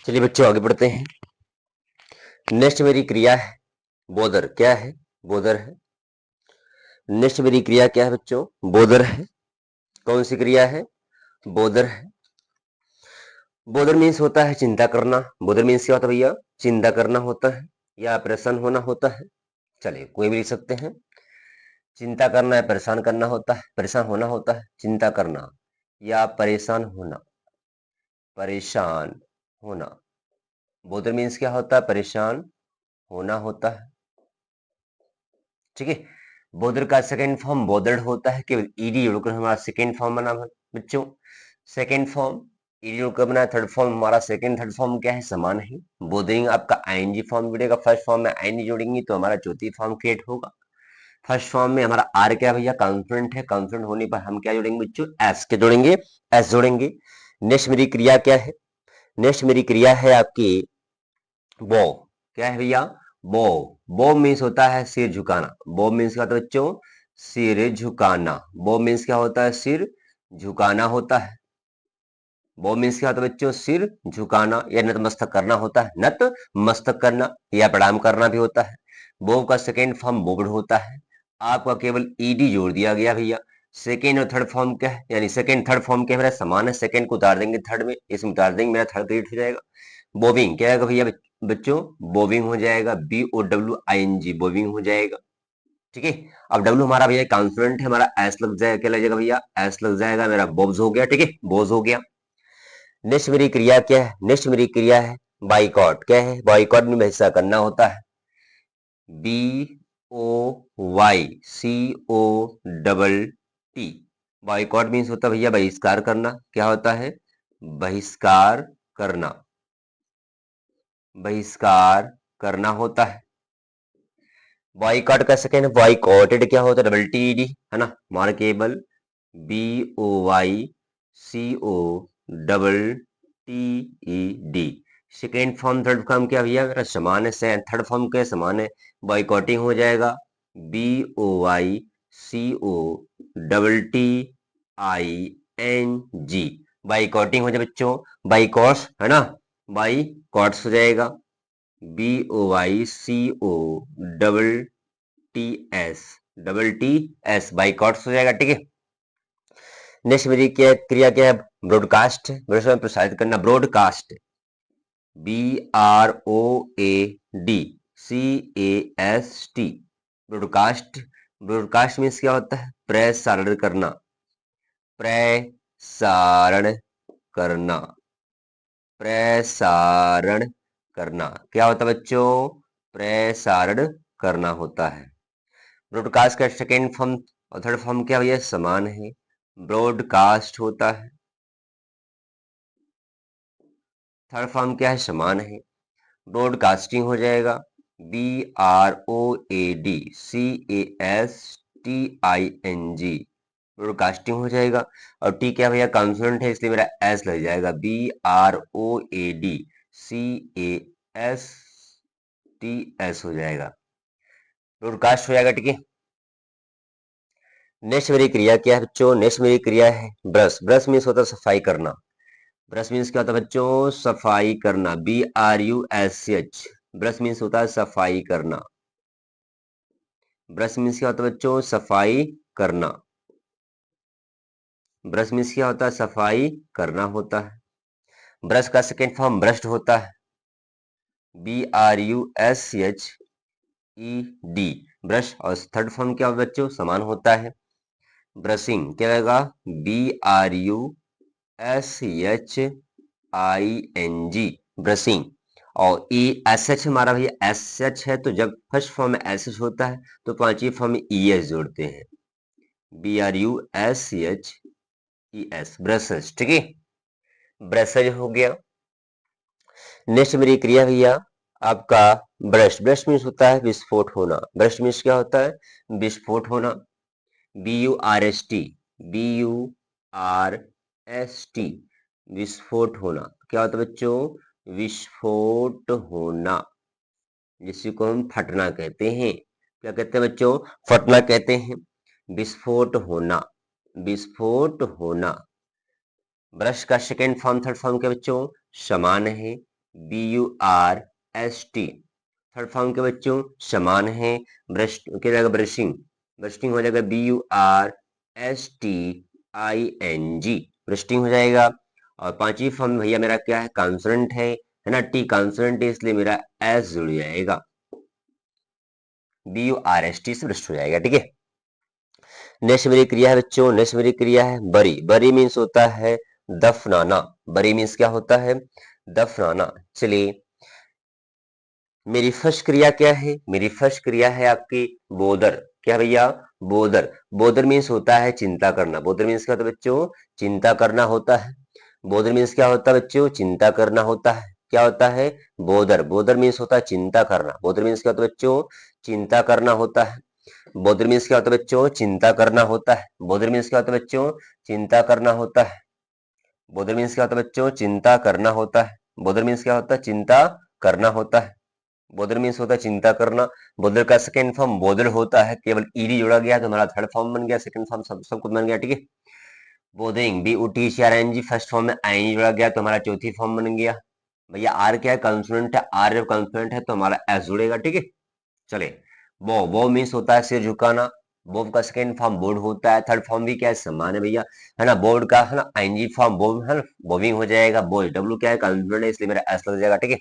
चलिए बच्चों आगे बढ़ते हैं। नेक्स्ट मेरी क्रिया है बोदर। क्या है? बोदर है। नेक्स्ट मेरी क्रिया क्या है बच्चों? बोदर है। कौन सी क्रिया है? बोदर है। बोदर मीन्स होता है चिंता करना। बोदर मीन्स क्या होता है भैया? चिंता करना होता है या परेशान होना होता है। चलिए कोई भी लिख सकते हैं। चिंता करना है, परेशान करना होता है, परेशान होना होता है, चिंता करना या परेशान होना। परेशान होना। बोदर मीन्स क्या होता है? परेशान होना होता है। ठीक है। बोदर का सेकेंड फॉर्म बोदर्ड होता है, केवल ईडी जोड़कर हमारा सेकेंड फॉर्म बना बच्चों। सेकेंड फॉर्म ईडी जोड़कर बना। थर्ड फॉर्म हमारा सेकेंड थर्ड फॉर्म क्या है? समान है। बोदरिंग आपका आईएनजी फॉर्म जुड़ेगा। फर्स्ट फॉर्म में आईएनजी जोड़ेंगे तो हमारा चौथी फॉर्म क्रिएट होगा। फर्स्ट फॉर्म में हमारा आर क्या भैया? कॉन्सोनेंट है। कॉन्सोनेंट होने पर हम क्या जोड़ेंगे बच्चों? एस के जोड़ेंगे, एस जोड़ेंगे। नेक्स्ट मेरी क्रिया क्या है? नेक्स्ट मेरी क्रिया है आपकी बो। क्या है भैया? बो। बो मीन्स होता है सिर झुकाना। बो मीन्स क्या होता है बच्चों? सिर झुकाना। बो मीन्स क्या होता है? सिर झुकाना होता है। बो मीन्स क्या होता है बच्चों? सिर झुकाना या नतमस्तक करना होता है। नतमस्तक करना या प्रणाम करना भी होता है। बो का सेकेंड फॉर्म बोबड होता है। आपका केवल ईडी जोड़ दिया गया भैया। सेकेंड और थर्ड फॉर्म क्या है? यानी सेकेंड थर्ड फॉर्म क्या है? मेरा समान है। सेकेंड को उतार देंगे थर्ड में, इसमें उतार देंगे, मेरा थर्ड क्रिएट हो जाएगा। बोविंग क्या है भैया बच्चों? बोविंग हो जाएगा। BOWING बोविंग हो जाएगा। ठीक है। अब डब्ल्यू हमारा भैया कॉन्सोनेंट है, हमारा एस लग जाएगा। क्या लग जाएगा भैया? एस लग जाएगा। मेरा बोब्स हो गया। ठीक है, बोज हो गया। नेक्स्ट मेरी क्रिया क्या है? नेक्स्ट मेरी क्रिया है बाइकॉट। क्या है? बाइकॉट में हिस्सा करना होता है। BOYCOTT। बाइकॉट मीन्स होता है भैया बहिष्कार करना। क्या होता है? बहिष्कार करना। बहिष्कार करना होता है। बॉयकॉट का सेकेंड बॉयकॉटेड क्या होता है? WTED है ना। Markable BOYCOTTED। Second form third form क्या भैया? मेरा समान है। थर्ड फॉर्म क्या समान है? बॉयकॉटिंग हो जाएगा। BOYCOTTING। बाइकॉटिंग हो जाए बच्चों। बाइकॉट्स है ना। बाइकॉट्स हो जाएगा। BOYCOTTS बाइकॉट्स हो जाएगा। ठीक है। नेक्स्ट मेरी क्या क्रिया क्या है? ब्रॉडकास्ट। प्रसारित करना। Broadcast BROADCAST। Broadcast. Broadcast means क्या होता है? प्रसारण करना। प्रसारण करना। प्रसारण करना क्या होता है बच्चों? प्रसारण करना होता है। ब्रॉडकास्ट का सेकेंड फॉर्म और थर्ड फॉर्म क्या भैया? समान है। ब्रॉडकास्ट होता है। थर्ड फॉर्म क्या है? समान है। ब्रॉडकास्टिंग हो जाएगा। BROADCASTING। ब्रॉडकास्टिंग हो जाएगा। और टी क्या भैया? कॉन्सोनेंट है इसलिए मेरा एस लग जाएगा। BROADCASTS हो जाएगा। ब्रॉडकास्ट हो जाएगा। ठीक है। नेक्स्ट मेरी क्रिया क्या है बच्चों? नेक्स्ट मेरी क्रिया है ब्रश। ब्रश मीन्स होता है सफाई करना। ब्रश मीन्स क्या होता है बच्चों? सफाई करना। BRUSH। ब्रश मीन्स होता है सफाई करना। ब्रश मीन्स क्या होता है बच्चों? सफाई करना। ब्रश मीन्स क्या होता है? सफाई करना होता है। ब्रश का सेकेंड फॉर्म ब्रश्ड होता है। BRUSHED। ब्रश। और थर्ड फॉर्म क्या होगा बच्चों? समान होता है। ब्रशिंग क्या रहेगा? BRUSHING brushing. और ESH हमारा भैया SH है, तो जब फर्स्ट फॉर्म में SH होता है तो पांचवी फॉर्म में ES जोड़ते हैं। BRUSHES brushes. ठीक है। ब्रशेज हो गया। नेक्स्ट मेरी क्रिया भैया आपका ब्रश। ब्रश मीन्स होता है विस्फोट होना। ब्रश मीन्स क्या होता है? विस्फोट होना। BURST। BURST विस्फोट होना। क्या होता है बच्चों? विस्फोट होना, जिसी को हम फटना कहते हैं। क्या कहते हैं बच्चों? फटना कहते हैं। विस्फोट होना। विस्फोट होना। ब्रश का सेकेंड फॉर्म थर्ड फॉर्म के बच्चों समान है। BURST। थर्ड फॉर्म के बच्चों समान है, ब्रश क्या जाएगा, ब्रशिंग, ब्रशिंग हो जाएगा BURSTING, ब्रशिंग हो जाएगा। और पांचवी फॉर्म भैया मेरा क्या है, कॉन्सोनेंट है ना, टी कॉन्सोनेंट है इसलिए मेरा एस जुड़ जाएगा, BURST से ब्रश हो जाएगा, ठीक है। नेक्स्ट मेरी क्रिया है बच्चों, नेक्स्ट मेरी क्रिया है बरी। बरी मीन्स होता है दफनाना, बरी मीन्स क्या होता है, दफनाना। चलिए मेरी फर्स्ट क्रिया क्या है, मेरी फर्स्ट क्रिया है आपकी बोदर। क्या भैया, बोदर। बोदर मीन्स होता है चिंता करना, बोदर मीन्स क्या होता है बच्चों, चिंता करना होता है। बोदर मीन्स क्या होता है बच्चों, चिंता करना होता है। क्या होता है, बोदर, बोदर मीन्स होता है चिंता करना। बोदर मीन्स क्या होता है बच्चों, चिंता करना होता है। बोदर मीन्स क्या होता है बच्चों, चिंता करना होता है। बोदर मीन्स क्या होता है बच्चों, चिंता करना होता है। बोदर मीन्स क्या होता है बच्चों, चिंता करना होता है। बोदर मीन्स क्या होता है, चिंता करना होता है। बोदर मीन्स होता है चिंता करना। बोदर का सेकेंड फॉर्म बोदर होता है, केवल ईडी जोड़ा गया तो हमारा थर्ड फॉर्म बन गया, सेकंड फॉर्म सब कुछ बन गया, ठीक है। बोदिंग BUTCRING फर्स्ट फॉर्म में आई जोड़ा गया तो हमारा चौथी फॉर्म बन गया। भैया आर क्या है, कॉन्सोनेंट है, आर जब कॉन्सोनेंट है तो हमारा एस जुड़ेगा, ठीक है। चले वो मीन्स होता है सिर झुकाना। बोब का सेकेंड फॉर्म बोर्ड होता है, थर्ड फॉर्म भी क्या है, समान है भैया, है ना। बोर्ड का है ना आईएनजी फॉर्म बोब है ना, बोविंग हो जाएगा। बोल डब्ल्यू क्या है, कॉन्सोनेंट है इसलिए मेरा एस लग जाएगा, ठीक है।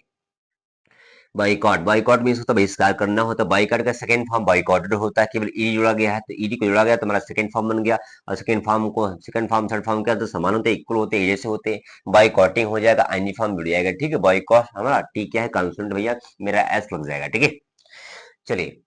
बाइकॉट, बाइकॉट मीन्स होता है बहिष्कार करना होता है। बाइकॉट का सेकंड फॉर्म बाइकॉटेड होता है, केवल ई जुड़ा गया है तो ईडी को जुड़ा गया तो हमारा सेकंड फॉर्म बन गया। और सेकंड फॉर्म को, सेकंड फॉर्म थर्ड फॉर्म क्या तो समान होते हैं, इक्वल होते हैं, जैसे होते हैं। बाइकॉटिंग हो जाएगा, आईएनजी फॉर्म जुड़ जाएगा, ठीक है। बाइकॉट हमारा टी क्या है, कॉन्सोनेंट भैया, मेरा एस लग जाएगा, ठीक है। चलिए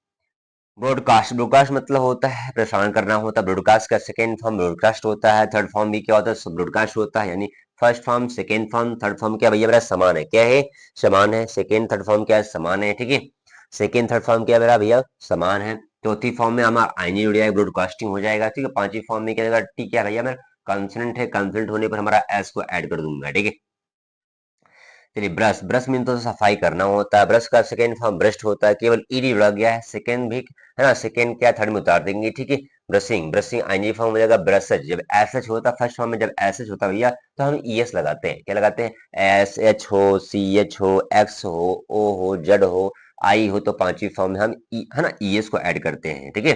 ब्रॉडकास्ट, ब्रॉडकास्ट मतलब होता है प्रसारण करना होता है। ब्रॉडकास्ट का सेकंड फॉर्म ब्रॉडकास्ट होता है, थर्ड फॉर्म भी क्या होता है, ब्रॉडकास्ट होता है। यानी first form second form third form क्या भैया मेरा समान है, क्या है, समान है। सेकंड थर्ड फॉर्म क्या है, समान है, ठीक है। सेकंड थर्ड फॉर्म क्या मेरा भैया, समान है। चौथी फॉर्म में हमारा आईनी जुड़ जाएगा, ब्रॉडकास्टिंग हो जाएगा, ठीक है। पांचवी फॉर्म में क्या जाएगा, टी क्या भैया मेरा कॉन्सोनेंट है, कॉन्सोनेंट होने पर हमारा एस को ऐड कर दूंगा, ठीक है। चलिए ब्रश, ब्रश मीन तो सफाई करना होता है। ब्रश का सेकंड फॉर्म ब्रश होता है, केवल ईडी जुड़ा गया है, सेकंड भी है ना, सेकंड क्या थर्ड में उतार देंगे, ठीक है। ब्रशिंग, ब्रशिंग आईएनजी फॉर्म हो जाएगा ब्रशेज। जब एसएच होता है फर्स्ट फॉर्म में, जब एसएच होता है भैया तो हम ईएस लगाते हैं। क्या लगाते हैं, एस एच हो, सी एच हो, एक्स हो, ओ हो, जेड हो, आई हो, तो पांचवी फॉर्म में हम है ना ईएस को ऐड करते हैं, ठीक है।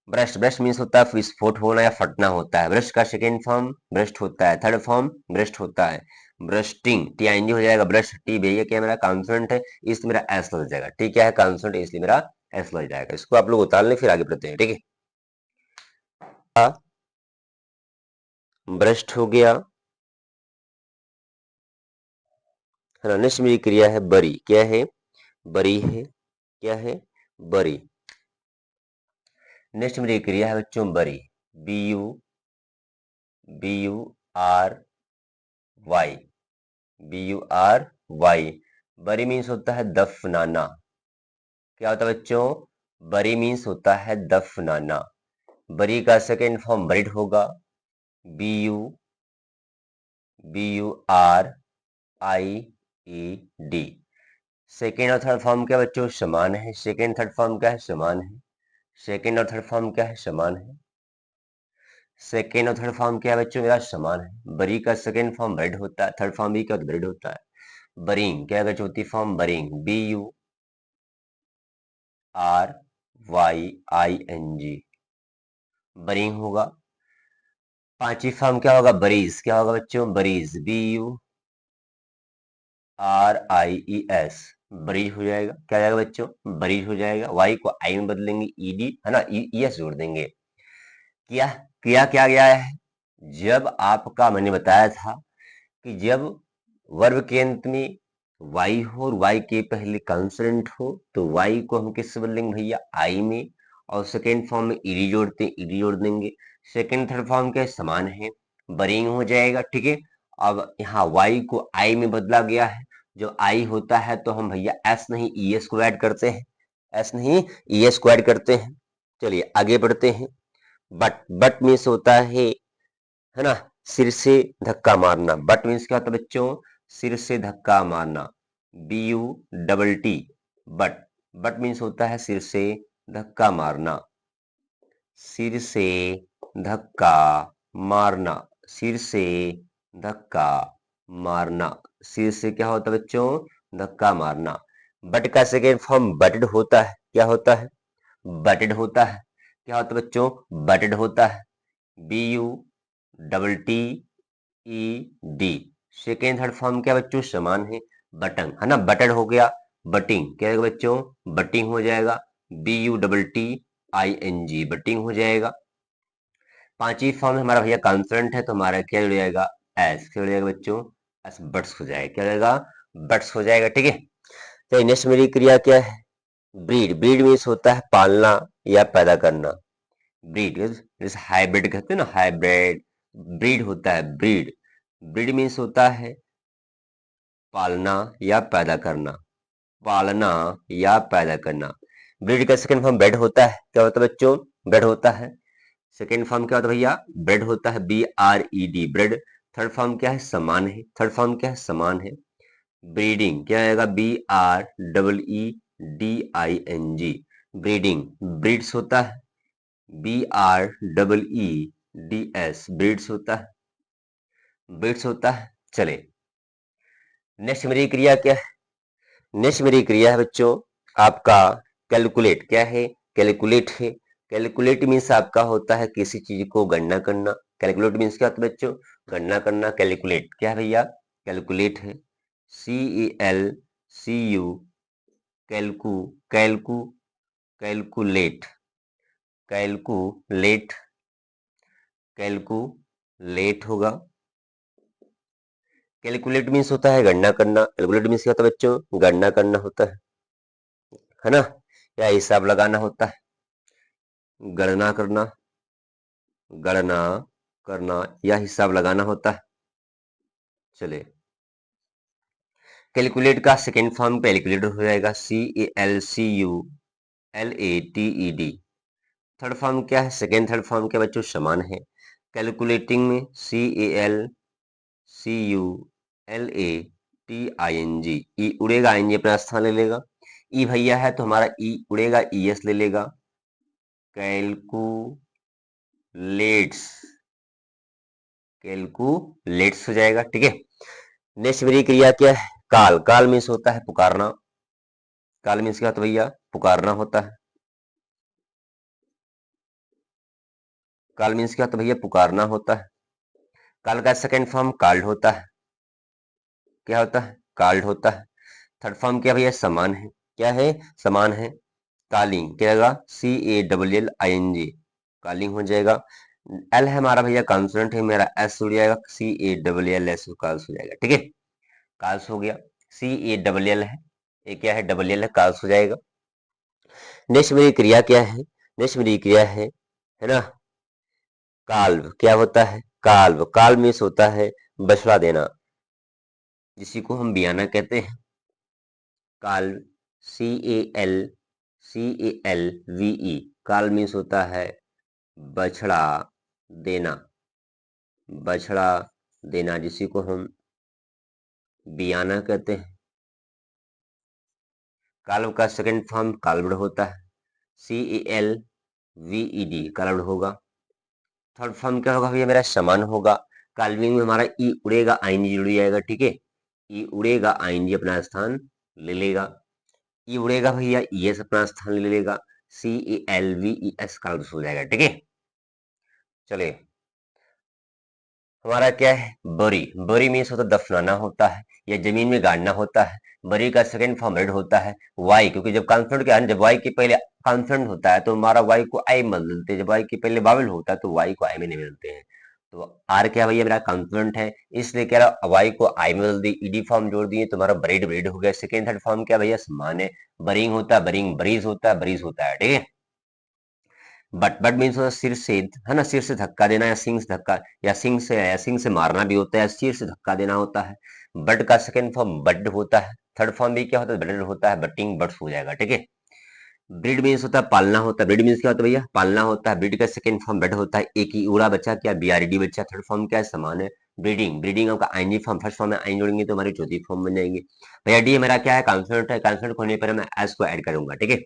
ब्रश, ब्रश मीन्स होता है विस्फोट होना या फटना होता है। ब्रश का सेकेंड फॉर्म ब्रस्ट होता है, थर्ड फॉर्म ब्रस्ट होता है। ब्रस्टिंग टीआईएनजी हो जाएगा, ब्रश टी भैया क्या मेरा कॉन्सोनेंट है इसलिए मेरा एस लग जाएगा, ठीक है। कॉन्सोनेंट इसलिए मेरा एस लग जाएगा। इसको आप लोग उतार लें फिर आगे बढ़ते हैं, ठीक है। ब्रस्ट हो गया, है ना। नेक्स्ट मेरी क्रिया है बरी। क्या है, बरी है, क्या है, बरी। नेक्स्ट मेरी क्रिया है बच्चों बरी, BU BURY, BURY। बरी मीन्स होता है दफनाना। क्या होता है बच्चों, बरी मीन्स होता है दफनाना। बरी का सेकेंड फॉर्म बरिड होगा, BUBURIED। सेकेंड और थर्ड फॉर्म क्या बच्चों, समान है। सेकेंड थर्ड फॉर्म क्या है, समान है। सेकेंड और थर्ड फॉर्म क्या है, समान है। सेकेंड और थर्ड फॉर्म क्या है बच्चों, मेरा समान है। बरी का सेकेंड फॉर्म बरिड होता है, थर्ड फॉर्म भी क्या बरिड होता है। बरिंग क्या है, चौथी फॉर्म बरिंग, BURYING, बरिंग होगा। पांचवी फॉर्म क्या होगा, बरीज। क्या होगा बच्चों, बरीज, BURIES, बरीज हो जाएगा। क्या जाएगा बच्चों, बरीज हो जाएगा। वाई को आई में बदलेंगे, ईडी है ना, ईएस जोड़ देंगे। किया, किया क्या गया है, जब आपका मैंने बताया था कि जब वर्ब के अंत में वाई हो और वाई के पहले कंसोनेंट हो तो वाई को हम किससे बदलेंगे भैया, आई में। और सेकेंड फॉर्म में ईडी जोड़ते हैं, ईडी जोड़ देंगे। सेकेंड थर्ड फॉर्म के समान है, बरिंग हो जाएगा, ठीक है। अब यहाँ वाई को आई में बदला गया है, जो आई होता है तो हम भैया एस नहीं ईएस को ऐड करते हैं, एस नहीं ईएस को ऐड करते हैं। चलिए आगे बढ़ते हैं। बट मीन्स होता है ना, सिर से धक्का मारना। बट मीन्स क्या होता है बच्चों, सिर से धक्का मारना, BUTT, बट। बट मीन्स होता है सिर से धक्का मारना, सिर से धक्का मारना, सिर से धक्का मारना। सिर से क्या होता है बच्चों, धक्का मारना। बट का सेकेंड फॉर्म बटेड होता है, क्या होता है? बटेड होता है। क्या होता है बच्चों? बटेड होता है। BUTTED। सेकेंड थर्ड फॉर्म क्या बच्चों? समान है। बटन है ना, बटेड हो गया, बटिंग क्या है बच्चों? बटिंग हो जाएगा। BUTTING बटिंग हो जाएगा। पांचवी फॉर्म हमारा भैया कॉन्सोनेंट है, तो हमारा क्या जुड़ जाएगा? एस। क्या जुड़ जाएगा बच्चों? एस। बट्स हो जाएगा। क्या हो जाएगा? बट्स हो जाएगा। ठीक है, तो नेक्स्ट मेरी क्रिया क्या है? ब्रीड। ब्रीड मीन्स होता है पालना या पैदा करना। ब्रीड जैसे हाइब्रिड कहते हैं ना, हाइब्रिड ब्रीड होता है। ब्रीड, ब्रीड मीन्स होता है पालना या पैदा करना। पालना या पैदा करना। ब्रीड का सेकंड फॉर्म ब्रेड होता है। क्या होता है बच्चों? ब्रेड होता है। सेकेंड फॉर्म क्या होता है भैया? ब्रेड होता है। BRED bread. थर्ड फॉर्म क्या है? समान है। थर्ड फॉर्म क्या है? समान है। ब्रीडिंग क्या आएगा? BREEDING breeding. ब्रीड्स होता है। BREEDS ब्रीड्स होता है। ब्रीड्स होता है। चले, नेक्स्ट मेरी क्रिया क्या है? नेक्स्ट मेरी क्रिया है बच्चों आपका कैलकुलेट। क्या है? कैलकुलेट है। कैलकुलेट मीन्स आपका होता है किसी चीज को गणना करना। कैलकुलेट मीन्स क्या होता है बच्चों? गणना करना। कैलकुलेट क्या है भैया? कैलकुलेट है। CELCU कैलकू, कैलकू, कैलकुलेट, कैलकुलेट, कैलकुलेट होगा। कैलकुलेट मीन्स होता है गणना करना। कैलकुलेट मीन्स क्या होता है बच्चों? गणना करना होता है ना, या हिसाब लगाना होता है। गणना करना, गणना करना या हिसाब लगाना होता है। चले, कैलकुलेट का सेकेंड फॉर्म कैलकुलेटर हो जाएगा। CALCULATED। थर्ड फॉर्म क्या है? सेकेंड थर्ड फॉर्म क्या बच्चों? समान है। कैलकुलेटिंग में CALCULATING। ई उड़ेगा, आएंगे अपना स्थान ले लेगा। ई भैया है तो हमारा ई उड़ेगा, ES ले लेगा। कैलकुलेट्स, कैलकुलेट्स हो जाएगा। ठीक है, नेक्स्ट मेरी क्रिया क्या है? काल। काल मीन्स होता है पुकारना। काल मीन्स क्या होता है भैया? पुकारना होता है। काल मीन्स क्या होता है भैया? पुकारना होता है। काल का सेकेंड फॉर्म काल्ड होता है। क्या होता है? काल्ड होता है। थर्ड फॉर्म क्या भैया? समान है। क्या है? समान है। कालिंग क्या होगा? CALLING कालिंग हो जाएगा। एल है हमारा भैया कॉन्सोनेंट है, मेरा एस उड़ जाएगा। CALLS काल्स हो जाएगा। ठीक है, काल्स हो गया। CALL है, ये क्या है? डबल एल है, काल्स हो जाएगा। नेक्स्ट मेरी क्रिया क्या है? नेक्स्ट मेरी क्रिया है ना, काल्व। क्या होता है? काल्व। काल्व मीन्स होता है बछड़ा देना, जिसी को हम बियाना कहते हैं। काल्व, CALVE काल्व मीन्स होता है बछड़ा देना। बछड़ा देना, जिसी को हम बियाना कहते हैं। काल्व का सेकंड फॉर्म काल्वड होता है। CALVED काल्वड होगा। थर्ड फॉर्म क्या होगा भैया? मेरा समान होगा। काल्विंग में हमारा ई उड़ेगा, आईएनजी जुड़ जाएगा। ठीक है, ई उड़ेगा, आईएनजी अपना स्थान ले लेगा। ई उड़ेगा भैया, ES अपना स्थान ले लेगा। CALVES काल्व हो जाएगा। ठीक है, चलिए, हमारा क्या है? बरी। बरी मीन्स होता है दफनाना होता है या जमीन में गाड़ना होता है। बरी का सेकंड फॉर्म रेड होता है। वाई, क्योंकि जब कॉन्सोनेंट क्या है, जब वाई के पहले कॉन्सोनेंट होता है तो हमारा वाई को आई में बदल देते हैं। जब वाई के पहले वावल होता है तो वाई को आई में नहीं बदलते हैं। तो आर क्या भैया? मेरा कॉन्सोनेंट है, इसलिए क्या रहा, वाई को आई में बदल दी, ईडी फॉर्म जोड़ दिए तो हमारा ब्रेड ब्रेड हो गया। सेकेंड थर्ड फॉर्म क्या भैया? समान है। बरिंग होता है, बरिंग, बरीज होता है, बरीज होता है। ठीक है, बट मीन्स सिर से, है ना, सिर से धक्का देना या सिंग से धक्का, या सिंग से मारना भी होता है, सिर से धक्का देना होता है। बट का सेकंड फॉर्म बड होता है। थर्ड फॉर्म भी क्या होता है? बड होता है। बटिंग, बट्स हो जाएगा। ठीक है, ब्रीड मीन्स होता है पालना होता है। ब्रीड मीन्स क्या होता है भैया? पालना होता है। ब्रीड का सेकंड फॉर्म बेड होता है। एक ही उड़ा बच्चा क्या? BRED बच्चा। थर्ड फॉर्म क्या है? समान है। ब्रीडिंग, ब्रीडिंग आपका आईएनजी फॉर्म, फर्स्ट फॉर्म में आई जोड़ेंगे तो हमारी चौथी फॉर्म बन जाएंगे। भैया डी मेरा क्या है? कॉन्सोनेंट है। कॉन्सोनेंट होने पर मैं एस को ऐड करूंगा। ठीक है,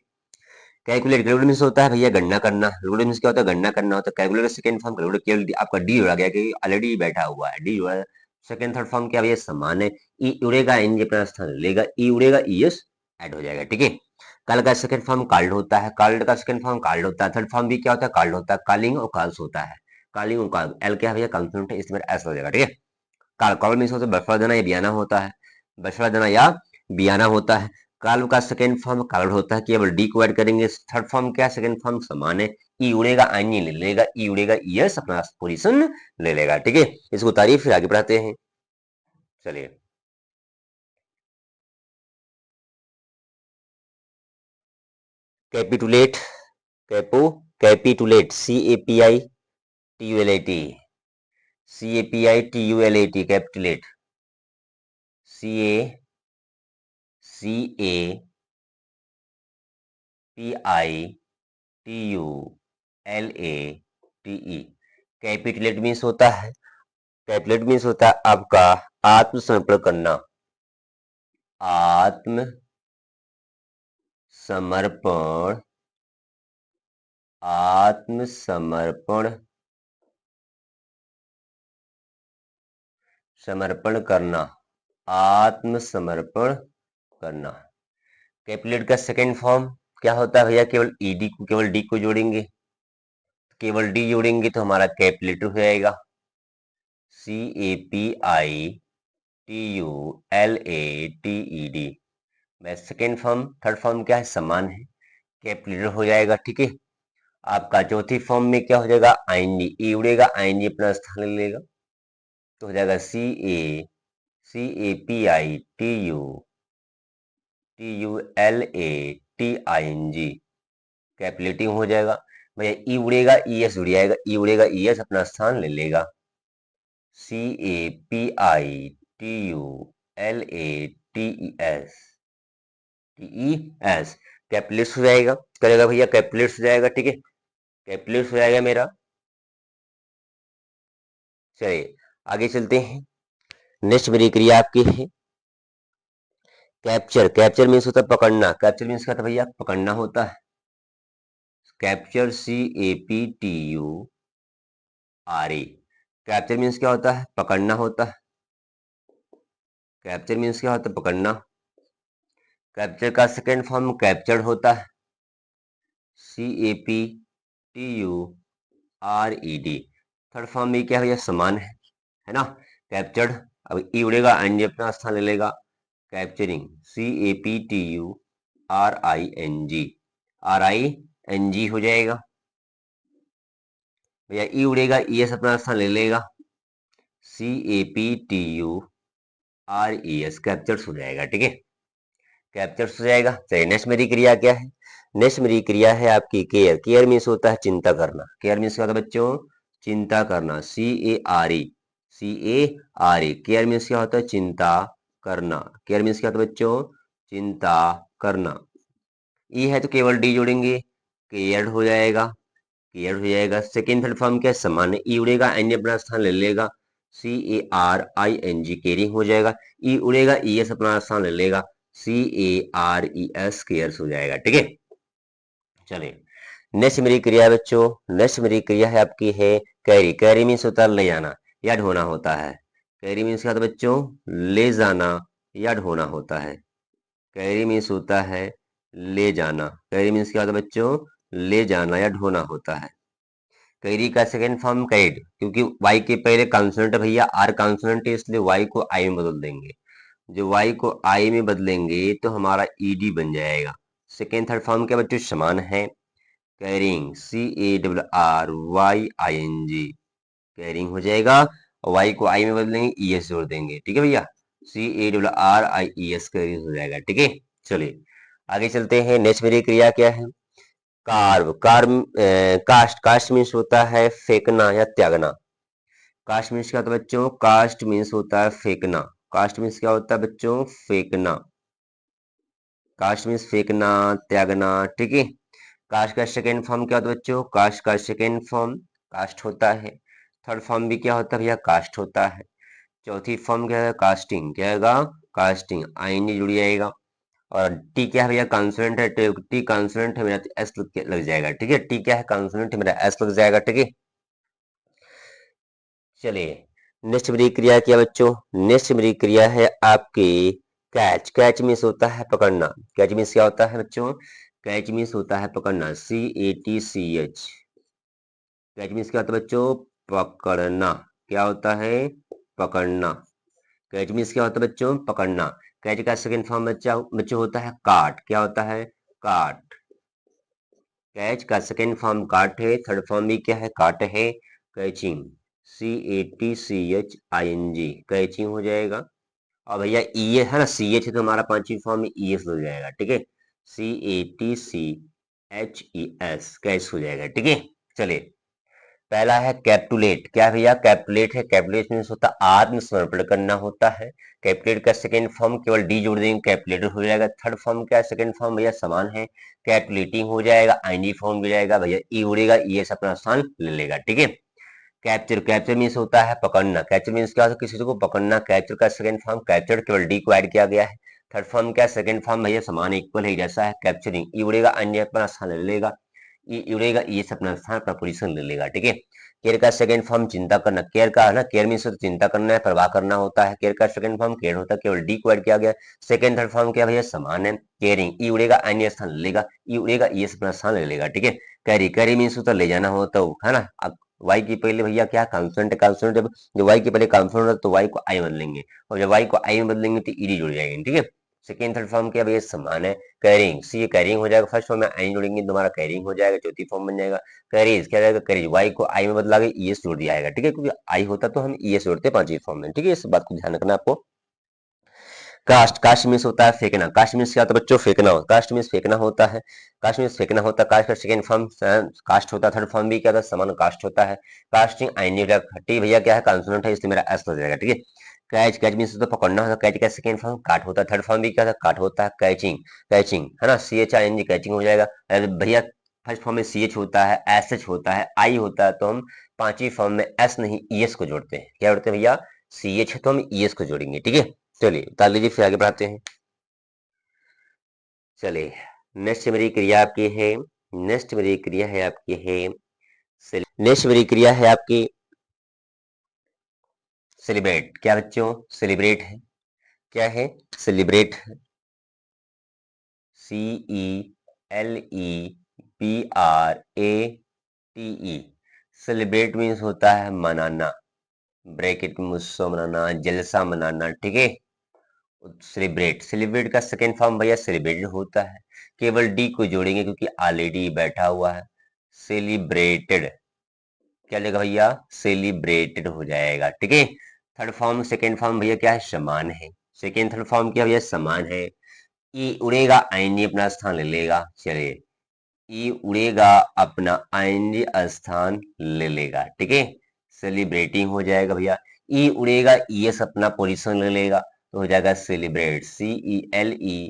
कैलकुलेट, कैलकुलेट मीन्स होता है भैया गणना करना। कैलकुलेट मीन्स क्या होता है? गणना करना होता है। कैलकुलेट सेकंड फॉर्म कैलकुलेट केवल आपका डी जोड़ा गया, क्योंकि ऑलरेडी बैठा हुआ है, डी जोड़ा सेकेंड थर्ड फॉर्म क्या भैया समान है, ई उड़ेगा एनजी अपना स्थान लेगा, ई उड़ेगा ईएस ऐड हो जाएगा, ठीक है। कल का सेकंड फॉर्म कार्ड होता है, कार्ड का सेकंड फॉर्म कार्ड होता है, थर्ड फॉर्म भी क्या होता है कार्ड होता है, कालिंग और काल्स होता है, कालिंग और काल, एल क्या है भैया कॉन्सोनेंट है इसमें एस हो जाएगा, ठीक है। काल कॉल मीन्स होता है बफर देना या बियाना होता है, बफर देना या बियाना होता है। काल का सेकंड फॉर्म कार्ड होता है, केवल डी को ऐड करेंगे। थर्ड फॉर्म क्या सेकंड फॉर्म समान है, ई उड़ेगा आईनी ले लेगा, ई उड़ेगा ईएस अपना पोजीशन ले लेगा, ठीक है। इसको तारीफ फिर आगे बढ़ाते हैं, चलिए। कैपिटुलेट, कैपो, capitulate, C A P I T U L A T, C A P I T U L A T, capitulate, C A, C A P I T U L A T E, capitulate means होता है, capitulate means होता है आपका आत्मसमर्पण करना, आत्मसमर्पण, आत्मसमर्पण, समर्पण करना, आत्मसमर्पण करना। कैपिटुलेट का सेकेंड फॉर्म क्या होता है भैया, केवल ईडी को, केवल डी को जोड़ेंगे, केवल डी जोड़ेंगे तो हमारा कैपिटुलेट हो जाएगा, C A P I T U L A T E D. Second form third form क्या है समान है, कैपिटुलेट हो जाएगा, ठीक है। आपका चौथी फॉर्म में क्या हो जाएगा आईएनजी, ई उड़ेगा आईएनजी अपना स्थान ले लेगा, तो हो जाएगा C A P I T U L A T I N G, capitulating हो जाएगा भैया। ई उड़ेगा ई एस उड़ जाएगा, ई उड़ेगा ई एस अपना स्थान ले लेगा, C A P I T U L A T E S, T E S, capitulates हो जाएगा, करेगा भैया कैपिटलेट्स हो जाएगा, ठीक है, कैपिटलेट्स हो जाएगा मेरा। चलिए आगे चलते हैं, नेक्स्ट मेरी क्रिया आपकी है कैप्चर, कैप्चर मीन्स होता है पकड़ना, कैप्चर मीन्स क्या था भैया पकड़ना होता है, capture C A P T U R A, capture means क्या होता है पकड़ना होता है, कैप्चर मीन्स क्या होता है पकड़ना। कैप्चर का सेकेंड फॉर्म कैप्चर्ड होता है, C A P T U R E D. Third form भी क्या भैया समान है ना, कैप्चर्ड, अब ई उड़ेगा एनजी अपना स्थान ले लेगा, capturing, C A P T U R I N G, R I N G हो जाएगा भैया, ई उड़ेगा ई एस अपना स्थान ले लेगा, C A P T U R E S, captures हो जाएगा, ठीक है, कैप्चर्स हो जाएगा। चलिए नेक्स्ट मेरी क्रिया क्या है, नेक्स्ट मेरी क्रिया है आपकी केयर, केयर मीन्स होता है चिंता करना, केयर मीन्स क्या होता है बच्चों चिंता करना, C A R E, C A R E, care means क्या होता है चिंता करना, केयर मीन्स क्या होता है बच्चों चिंता करना। ई है तो केवल डी जोड़ेंगे, केयर्ड हो जाएगा, केयर हो जाएगा। सेकेंड थर्ड फॉर्म क्या समान है, ई उड़ेगा एन अपना स्थान ले लेगा, C A R I N G caring हो जाएगा, ई उड़ेगा ई एस अपना स्थान ले लेगा, C A R E S cares हो जाएगा, ठीक है। चलिए नेक्स्ट मेरी क्रिया है बच्चों, नेक्स्ट मेरी क्रिया है आपकी है कैरी, कैरी मीन्स होता है ले जाना या ढोना होता है, कैरी मीन्स क्या होता है बच्चों ले जाना या ढोना होता है, कैरी मीन्स होता है ले जाना, कैरी मीन्स क्या होता है बच्चों ले जाना या ढोना होता है। कैरी का सेकेंड फॉर्म कैड, क्योंकि वाई के पहले कॉन्सोनेंट है भैया, आर कॉन्सोनेंट है इसलिए वाई को आई में बदल देंगे, जो वाई को आई में बदलेंगे तो हमारा ईडी बन जाएगा। सेकेंड थर्ड फॉर्म के बच्चों समान है, carrying, C A W R Y I N G, carrying हो जाएगा, वाई को आई में बदलेंगे ई एस जोड़ देंगे, ठीक है भैया, C A W R I E S carrying हो जाएगा, ठीक है। चलिए आगे चलते हैं, नेक्स्ट मेरी क्रिया क्या है carve, carve, cast, cast means होता है फेंकना या त्यागना, कास्ट मीन्स क्या होता है बच्चों कास्ट मीन्स होता है फेंकना, कास्ट मीन्स क्या होता है बच्चों फेंकना, कास्ट मीन्स फेंकना त्यागना, ठीक है। कास्ट का सेकेंड फॉर्म क्या होता है बच्चों कास्ट का सेकेंड फॉर्म कास्ट होता है, थर्ड फॉर्म भी क्या होता है भैया कास्ट होता है, चौथी फॉर्म क्या है कास्टिंग, क्या होगा कास्टिंग, आईएनजी जुड़ जाएगा, और टी क्या है भैया कॉन्सोनेंट है, टी कॉन्सोनेंट है मेरा एस लग जाएगा, ठीक है, टी क्या है कॉन्सोनेंट है मेरा एस लग जाएगा, ठीक है। चलिए नेक्स्ट मेरी क्रिया क्या बच्चों, नेक्स्ट मेरी क्रिया है आपकी कैच। कैच मीन्स होता है पकड़ना। कैच मीन्स क्या होता है बच्चों, कैच मीन्स होता है पकड़ना, CATCH। कैच मीन्स क्या होता है बच्चों, पकड़ना। क्या होता है, पकड़ना। कैच मीन्स क्या होता है बच्चों, पकड़ना। कैच का सेकंड फॉर्म बच्चों होता है काट। क्या होता है, काट। कैच का सेकंड फॉर्म काट है, थर्ड फॉर्म भी क्या है, काट है। कैचिंग, CATCHING, कैचिंग हो जाएगा। और भैया ई है ना, CH है तो हमारा पांचवी फॉर्म में ES हो जाएगा, ठीक है। CATCHES, कैच हो जाएगा, ठीक है। चलिए, पहला है कैप्टुलेट। क्या है भैया, कैप्टुलेट है। कैप्टुलेट मीन्स होता है आत्मसमर्पण करना होता है। कैप्टुलेट का सेकंड फॉर्म केवल डी जोड़ देंगे, कैप्टुलेटर हो जाएगा। थर्ड फॉर्म क्या है, सेकंड फॉर्म भैया समान है, कैप्टुलेटिंग हो जाएगा। आईएनजी फॉर्म हो जाएगा भैया, ई उड़ेगा, ES अपना स्थान ले लेगा, ठीक है। कैप्चर, कैप्चर मीन्स होता है पकड़ना। कैप्चर मीन्स क्या होता है, किसी को पकड़ना। कैप्चर का सेकंड फॉर्म कैप्चर, केवल डी को ऐड किया गया है। थर्ड फॉर्म क्या है, सेकंड फॉर्म भैया समान इक्वल है, जैसा है। कैप्चरिंग, ई उड़ेगा, अन्य अपना स्थान ले लेगा। ई उड़ेगा, ये अपना स्थान, अपना पोजीशन ले लेगा, ठीक है। केयर का सेकंड फॉर्म चिंता करना। केयर का है ना, केयर मीन्स चिंता करना है, परवाह करना होता है। केयर का सेकंड फॉर्म केयर होता है, केवल डी को ऐड किया गया। सेकंड थर्ड फॉर्म क्या भैया समान है। केयरिंग, ई उड़ेगा, अन्य स्थान ले लेगा। ई उड़ेगा, ये अपना स्थान ले लेगा, ठीक है। कैरी, कैरी मीन्स होता है ले जाना होता है ना। वाई की पहले भैया क्या कॉन्सोनेंट है, कॉन्सोनेंट जब वाई के पहले कॉन्सोनेंट है तो वाई को आई बदलेंगे, और जब वाई को आई में बदलेंगे तो ईडी जुड़ जाएंगे, ठीक है। सेकेंड थर्ड फॉर्म क्या भैया समान है। कैरिंग, सी कैरिंग हो जाएगा, फर्स्ट फॉर्म में आई जोड़ेंगे तो हमारा कैरिंग हो जाएगा, चौथी फॉर्म बन जाएगा। कैरीज क्या जाएगा, कैरीज, वाई को आई में बदला के ईएस जोड़ दिया जाएगा, ठीक है, क्योंकि आई होता तो हम ईएस जोड़ते पांचवी फॉर्म में, ठीक है। इस बात को ध्यान रखना आपको। कास्ट, कास्ट मीन्स होता है फेंकना। कास्ट मीन्स क्या होता है बच्चों, फेंकना। कास्ट मीन्स फेंकना होता है। कास्ट मीन्स फेंकना होता है। कास्ट का सेकंड फॉर्म कास्ट होता है, थर्ड फॉर्म भी क्या होता है, समान कास्ट होता है। कास्टिंग, आईनी टी भैया क्या है, कॉन्सोनेंट है, इसलिए मेरा एस हो जाएगा, ठीक है। कैच, कैच मीन्स तो पकड़ना होता है। कैच का सेकंड फॉर्म काट होता है, थर्ड फॉर्म भी क्या होता है, काट होता है। कैचिंग, कैचिंग है ना, CHING, कैचिंग हो जाएगा। अरे भैया फर्स्ट फॉर्म में CH होता है, SH होता है, आई होता है, तो हम पांचवी फॉर्म में एस नहीं ES को जोड़ते हैं। क्या जोड़ते हैं भैया, CH है तो हम ES को जोड़ेंगे, ठीक है। चलिए उतार लीजिए, फिर आगे बढ़ाते हैं। चलिए, नेक्स्ट मेरी क्रिया आपकी है, नेक्स्ट मेरी क्रिया है आपकी है, नेक्स्ट मेरी क्रिया है आपकी सेलिब्रेट। क्या बच्चों, सेलिब्रेट है। क्या है, सेलिब्रेट है। CELEBRATE। सेलिब्रेट मीन्स होता है मनाना, ब्रैकेट में उत्सव मनाना, जलसा मनाना, ठीक है। सेलिब्रेट, सेलिब्रेट का सेकेंड फॉर्म भैया सेलिब्रेटेड होता है, केवल डी को जोड़ेंगे क्योंकि ऑलरेडी बैठा हुआ है। सेलिब्रेटेड, क्या लेगा भैया, सेलिब्रेटेड हो जाएगा, ठीक है। थर्ड फॉर्म सेकेंड फॉर्म भैया क्या है, समान है। सेकेंड थर्ड फॉर्म क्या भैया समान है। ई उड़ेगा, आईएनजी अपना स्थान ले लेगा। चलिए, ई उड़ेगा, अपना आईएनजी स्थान ले लेगा, ठीक है। सेलिब्रेटिंग हो जाएगा भैया। ई उड़ेगा, ईएस अपना पोजीशन ले लेगा, तो हो जाएगा सेलिब्रेट, CELEBRATES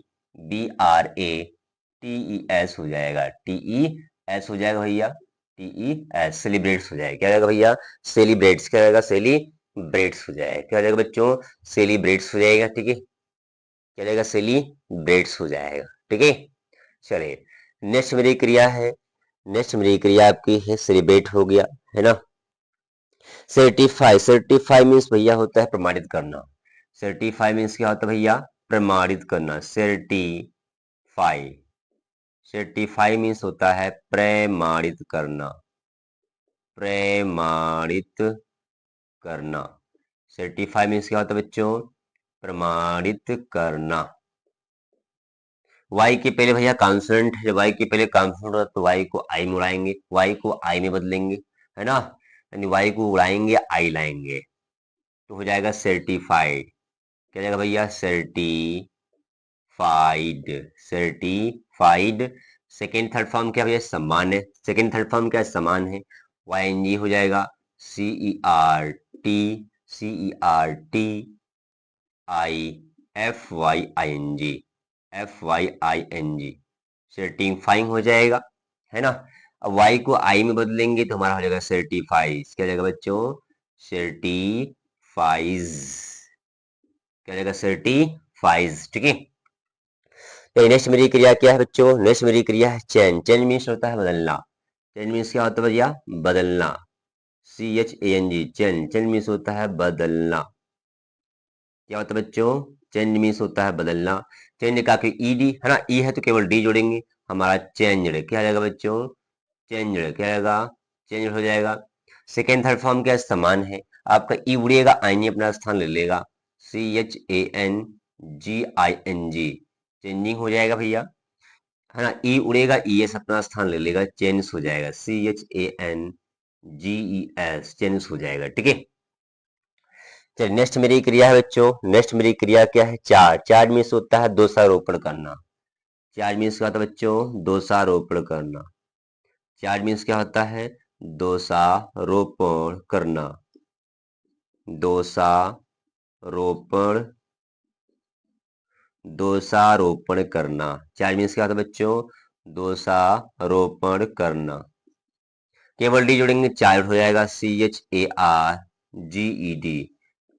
हो जाएगा, TES हो जाएगा भैया, TES सेलिब्रेट्स हो जाएगा। क्या जाएगा भैया, सेलिब्रेट्स, क्या जाएगा, सेलिब्रेट्स हो जाएगा। क्या हो जाएगा बच्चों, सेलिब्रेट्स हो जाएगा, ठीक है। क्या जाएगा, सेलिब्रेट्स हो जाएगा, ठीक है। चलिए, नेक्स्ट मेरी क्रिया है, नेक्स्ट मेरी क्रिया आपकी है सेलिब्रेट हो गया, है ना। सर्टिफाई, सर्टिफाई मीन्स भैया होता है प्रमाणित करना। सर्टिफाई मीन्स क्या होता है भैया, प्रमाणित करना। सर्टिफाई, सर्टिफाई मीन्स होता है प्रमाणित करना, प्रमाणित करना। सर्टिफाई मीन्स क्या होता है बच्चों, प्रमाणित करना। वाई के पहले भैया कॉन्सोनेंट है, जब वाई के पहले कॉन्सोनेंट होता तो वाई को आई में उड़ाएंगे, वाई को आई में बदलेंगे, है ना, यानी वाई को उड़ाएंगे, आई लाएंगे, तो हो जाएगा सर्टिफाइड। क्या जाएगा भैया, certified, certified. Second third form क्या भैया समान है, सेकेंड थर्ड फॉर्म क्या समान है, YNG हो जाएगा, CERT, CERTIFYING, सर्टिफाइंग हो जाएगा, है ना। अब वाई को आई में बदलेंगे तो हमारा हो जाएगा सर्टिफाइज। क्या जाएगा बच्चों, सर्टिफाइज, क्या जाएगा, सर्टिफाइज, ठीक है। तो नेक्स्ट मेरी क्रिया क्या है बच्चों, नेक्स्ट मेरी क्रिया है चेंज। चेंज मीन्स होता है बदलना। चेंज मीन्स क्या होता है भैया, बदलना। CHANG, change. चेंज मीन्स होता है बदलना। क्या होता है बच्चों? चेंज मीन्स होता है बदलना। चेंज का कोई ईडी है ना, ई है तो केवल डी जोड़ेंगे, हमारा चेंज्ड क्या आ जाएगा बच्चों? चेंज्ड क्या आएगा? चेंज हो जाएगा। सेकेंड थर्ड फॉर्म क्या समान है, आपका ई उड़ेगा, आई अपना स्थान ले लेगा, CHANGING, चेंजिंग हो जाएगा भैया, है ना। ई उड़ेगा, ई एस अपना स्थान ले लेगा, चेंज हो जाएगा, CHANGES, चेंज हो जाएगा, ठीक है। चलिए नेक्स्ट मेरी क्रिया है बच्चों, नेक्स्ट मेरी क्रिया क्या है? चार्ज। चार्ज मीन्स होता है दोषारोपण करना। चार्ज मीन्स क्या होता है बच्चों? दोषारोपण करना। चार्ज मीन्स क्या होता है? दोषारोपण करना। दोषारोपण, दोषारोपण करना। चार्ज मीन्स क्या होता है बच्चों? दोषारोपण करना। केवल डी जोड़ेंगे, चार्ज हो जाएगा, CHARGED,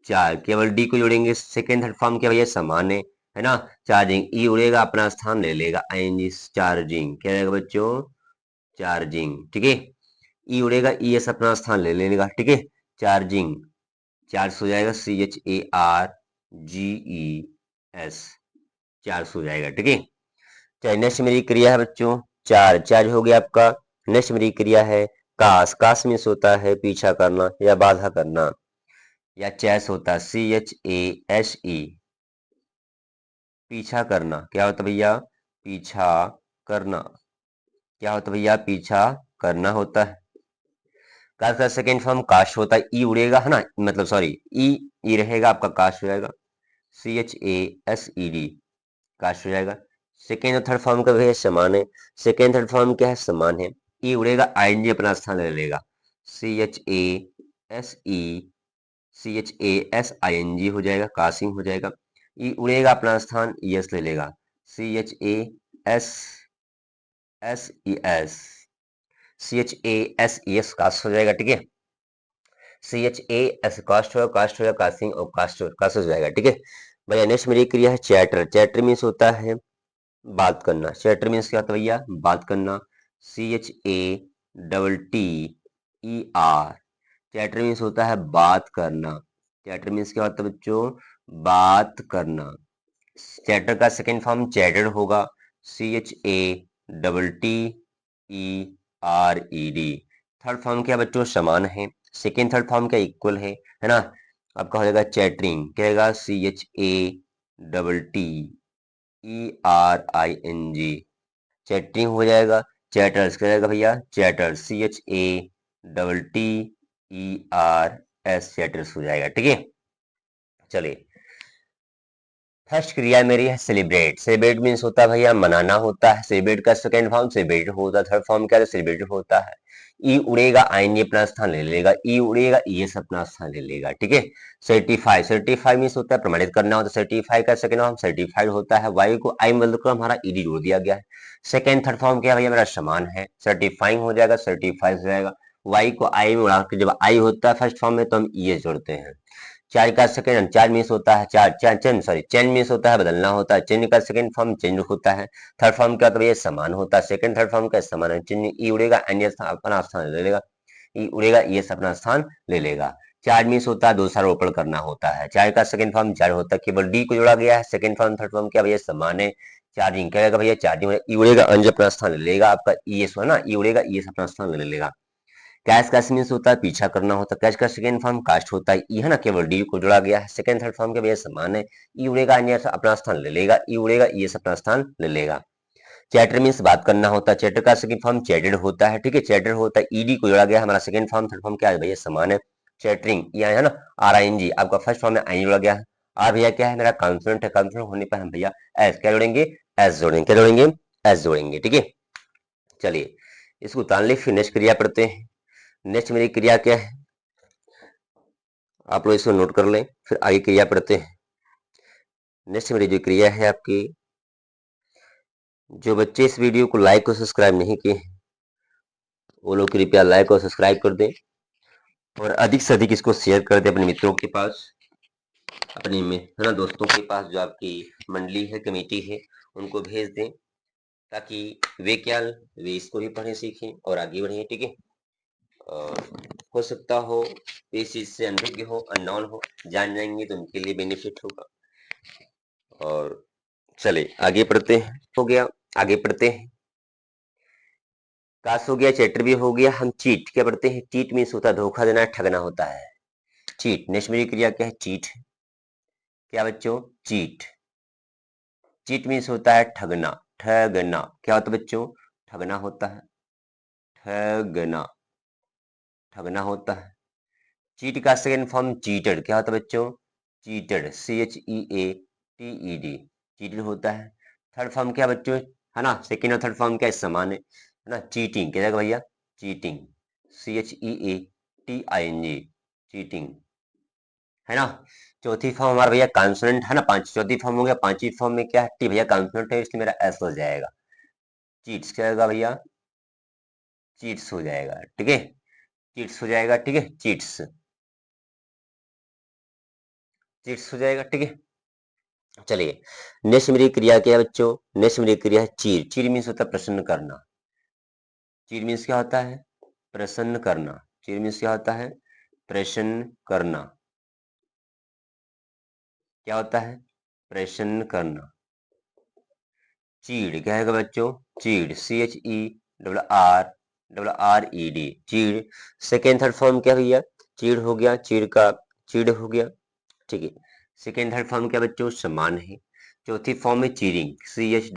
चार्ज। केवल डी को जोड़ेंगे, सेकेंड थर्ड फॉर्म क्या भैया समान है ना। चार्जिंग, ई उड़ेगा, अपना स्थान ले लेगा, ING, चार्जिंग क्या रहेगा बच्चों? चार्जिंग, ठीक है। ई उड़ेगा, ई एस अपना स्थान ले लेगा, ठीक है। चार्जिंग, चार्ज हो जाएगा, CHARGES, चार्ज हो जाएगा, ठीक है। चलिए नेक्स्ट मेरी क्रिया है बच्चों चार्ज। चार्ज हो गया आपका। नेक्स्ट मेरी क्रिया है कास। कास मीन्स होता है पीछा करना या बाधा करना, या चैस होता है, CHASE, पीछा करना। क्या होता भैया? पीछा करना। क्या होता भैया? पीछा करना होता है। काश का सेकेंड फॉर्म काश होता है, ई उड़ेगा, है ना, मतलब सॉरी, ई रहेगा आपका, काश हो जाएगा, CHASED, काश हो जाएगा। सेकेंड और थर्ड फॉर्म का भी समान है। सेकेंड थर्ड फॉर्म क्या है? समान है। ई उड़ेगा, ING अपना स्थान ले लेगा, CHASING हो जाएगा, कासिंग हो जाएगा। ई उड़ेगा, अपना स्थान ES ले लेगा, CHASES कास्ट हो जाएगा, ठीक है। CHAS कास्ट होगा, कास्ट होगा, कासिंग और कास्ट हो जाएगा, ठीक है भैया। नेक्स्ट मेरी क्रिया है चैटर। चैटर मीन्स होता है बात करना। चैटर मीन्स क्या होता है भैया? बात करना, CHATTER, चैटर मीन्स होता है बात करना। चैटर मीन्स क्या होता है बच्चों? बात करना। चैटर का सेकेंड फॉर्म चैटेड होगा, CHATTERED। थर्ड फॉर्म क्या बच्चों? समान है। सेकेंड थर्ड फॉर्म क्या इक्वल है ना। आपका हो जाएगा चैटरिंग, क्या होगा? CHATTERING, चैटरिंग हो जाएगा। चैटर्स क्या जाएगा भैया? चैटर्स, CHATTERS, चैटर्स हो जाएगा, ठीक है। चलिए फर्स्ट क्रिया मेरी है सेलिब्रेट। सेलिब्रेट मीन्स होता है भैया मनाना होता है। सेलिब्रेट का सेकंड फॉर्म सेलिब्रेट होता है। थर्ड फॉर्म क्या है? सेलिब्रेट होता है। ई उड़ेगा, ING अपना स्थान ले लेगा, ई उड़ेगा, ES अपना स्थान ले लेगा, ठीक है। सर्टिफाई, सर्टिफाई मीन्स होता है प्रमाणित करना होता है। सर्टिफाई का सेकंड फॉर्म सर्टिफाइड होता है। वाई को आई में बदलकर हमारा ED जोड़ दिया गया है। सेकंड थर्ड फॉर्म क्या भैया मेरा समान है, सर्टिफाइंग हो जाएगा, सर्टिफाई हो जाएगा। वाई को आई में उड़ा के जब आई होता है फर्स्ट फॉर्म में तो हम ES जोड़ते हैं। चार्ज का सेकंड चार्ज मीन्स होता है चेंज मीन्स होता है बदलना होता है। चेंज का सेकंड फॉर्म चेंज होता है। थर्ड फॉर्म क्या होता है? ये समान होता है। सेकंड थर्ड फॉर्म का समान है। चेंज, ई उड़ेगा, एन अपना स्थान ले लेगा, ई उड़ेगा, ये अपना स्थान ले लेगा। चार्ज मीन्स होता है दोषारोपण करना होता है। चार्ज का सेकंड फॉर्म चार्ज होता है, केवल डी को जोड़ा गया है। सेकंड फॉर्म थर्ड फॉर्म क्या भैया समान है। चार्जिंग क्या भैया? चार्जिंग, ई उड़ेगा, अंज अपना स्थान ले लेगा, आपका ES है ना, ई उड़ेगा, ES अपना स्थान ले लेगा। कैश कैश मीन्स होता है पीछा करना होता है। कैश का सेकंड फॉर्म कास्ट होता है, ई है ना, केवल डी को जोड़ा गया है। सेकंड थर्ड फॉर्म के भैया समान है। ई उड़ेगा, अपना स्थान ले लेगा, ई उड़ेगा, ES अपना स्थान ले लेगा। चैटर मीन्स बात करना होता है। चैटर का सेकंड फॉर्म चैटेड होता है, ठीक है। चैटर होता है, ED को जोड़ा गया, हमारा सेकंड फॉर्म थर्ड फॉर्म क्या है भैया समान है। चैटरिंग ये है ना, RING, आपका फर्स्ट फॉर्म में आई जोड़ा गया है। आर भैया क्या है? मेरा कॉन्सोनेंट है। कॉन्सोनेंट होने पर हम भैया एस क्या जोड़ेंगे? एस जोड़ेंगे। क्या जोड़ेंगे? एस जोड़ेंगे, ठीक है। चलिए इसको उतार ले, फिर नेक्स्ट क्रिया पढ़ते हैं। नेक्स्ट मेरी क्रिया क्या है, आप लोग इसको नोट कर लें, फिर आगे क्रिया पढ़ते हैं। नेक्स्ट मेरी जो क्रिया है आपकी, जो बच्चे इस वीडियो को लाइक और सब्सक्राइब नहीं किए हैं वो लोग कृपया लाइक और सब्सक्राइब कर दें, और अधिक से अधिक इसको शेयर कर दें अपने मित्रों के पास, अपने में है ना दोस्तों के पास, जो आपकी मंडली है, कमेटी है, उनको भेज दें, ताकि वे क्या, वे इसको भी पढ़ें सीखें और आगे बढ़ें, ठीक है। और हो सकता हो इस चीज से अनभिज्ञ हो, अननोन हो, जान जाएंगे तो उनके लिए बेनिफिट होगा। और चले आगे पढ़ते हैं, हो गया, आगे पढ़ते हैं। काश हो गया, चैप्टर भी हो गया। हम चीट क्या पढ़ते हैं? चीट मीन्स होता है धोखा देना, ठगना होता है। चीट नेक्स्ट मेरी क्रिया क्या है? चीट। क्या बच्चों? चीट। चीट मीन्स होता है ठगना, ठगना। क्या होता है बच्चों? ठगना होता है, ठगना, ठगना होता है। चीट का सेकेंड फॉर्म चीटेड। क्या होता है बच्चों? चीटेड, CHEATED, चीटेड होता है। थर्ड फॉर्म क्या बच्चों? है ना, सेकेंड और थर्ड फॉर्म क्या समान है ना? चीटिंग। क्या भैया? चीटिंग, CHEATING, चीटिंग, है ना। चौथी फॉर्म हमारा भैया कॉन्सोनेंट है ना, चौथी फॉर्म हो गया। पांचवी फॉर्म में क्या है? टी भैया कॉन्सोनेंट है, इसलिए मेरा एस हो जाएगा। चीट्स क्या होगा भैया? चीट्स हो जाएगा, ठीक है। चीट्स हो जाएगा, ठीक है। चीट्स, चीट्स हो जाएगा, ठीक है। चलिए नेक्स्ट मेरी क्रिया क्या है बच्चों? नेक्स्ट मेरी क्रिया है चीर। चीर मीन्स होता है प्रसन्न करना। चीर मीन्स क्या होता है? प्रसन्न करना। चीर मीन्स क्या होता है? प्रसन्न करना। क्या होता है? प्रसन्न करना। चीड़ क्या है बच्चों? चीड़, CHERRED, चीड़। सेकेंड थर्ड फॉर्म क्या भैया? चीड़ हो गया, चीड़ का चीड़ हो गया, ठीक है। सेकेंड थर्ड फॉर्म क्या बच्चों? समान है। चौथी फॉर्म में चीरिंग, CHEERI,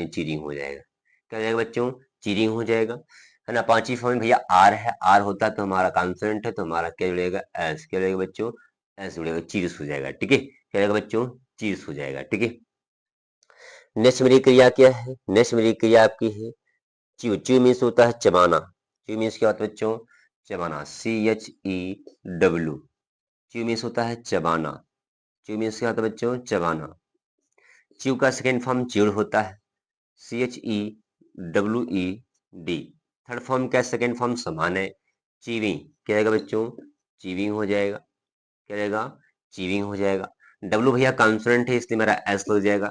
चीरिंग हो जाएगा। क्या हो जाएगा बच्चों? चीरिंग हो जाएगा, है ना। पांचवी फॉर्म में भैया आर है। आर होता है तो हमारा कॉन्सोनेंट है, तो हमारा क्या जुड़ेगा? एस। क्या जुड़ेगा बच्चों? एस जुड़ेगा, चीज हो जाएगा, ठीक है। क्या रहेगा बच्चों? चीज हो जाएगा, ठीक है। नेक्स्ट मेरी क्रिया क्या है? नेक्स्ट मेरी क्रिया आपकी है च्यू। च्यू मीन्स होता है चबाना। च्यू मीन्स क्या होता है बच्चों? चबाना, CHEW, च्यू मीन्स होता है चबाना। च्यू मीन्स क्या होता है बच्चों? चबाना। च्यू का सेकेंड फॉर्म च्यूड होता है, CHEWED। थर्ड फॉर्म क्या? सेकेंड फॉर्म समान है, चीविंग। क्या रहेगा बच्चों? चीविंग हो जाएगा। क्या रहेगा? चीविंग हो जाएगा। डब्लू भैया कॉन्सोनेंट है, इसलिए मेरा एस लग जाएगा।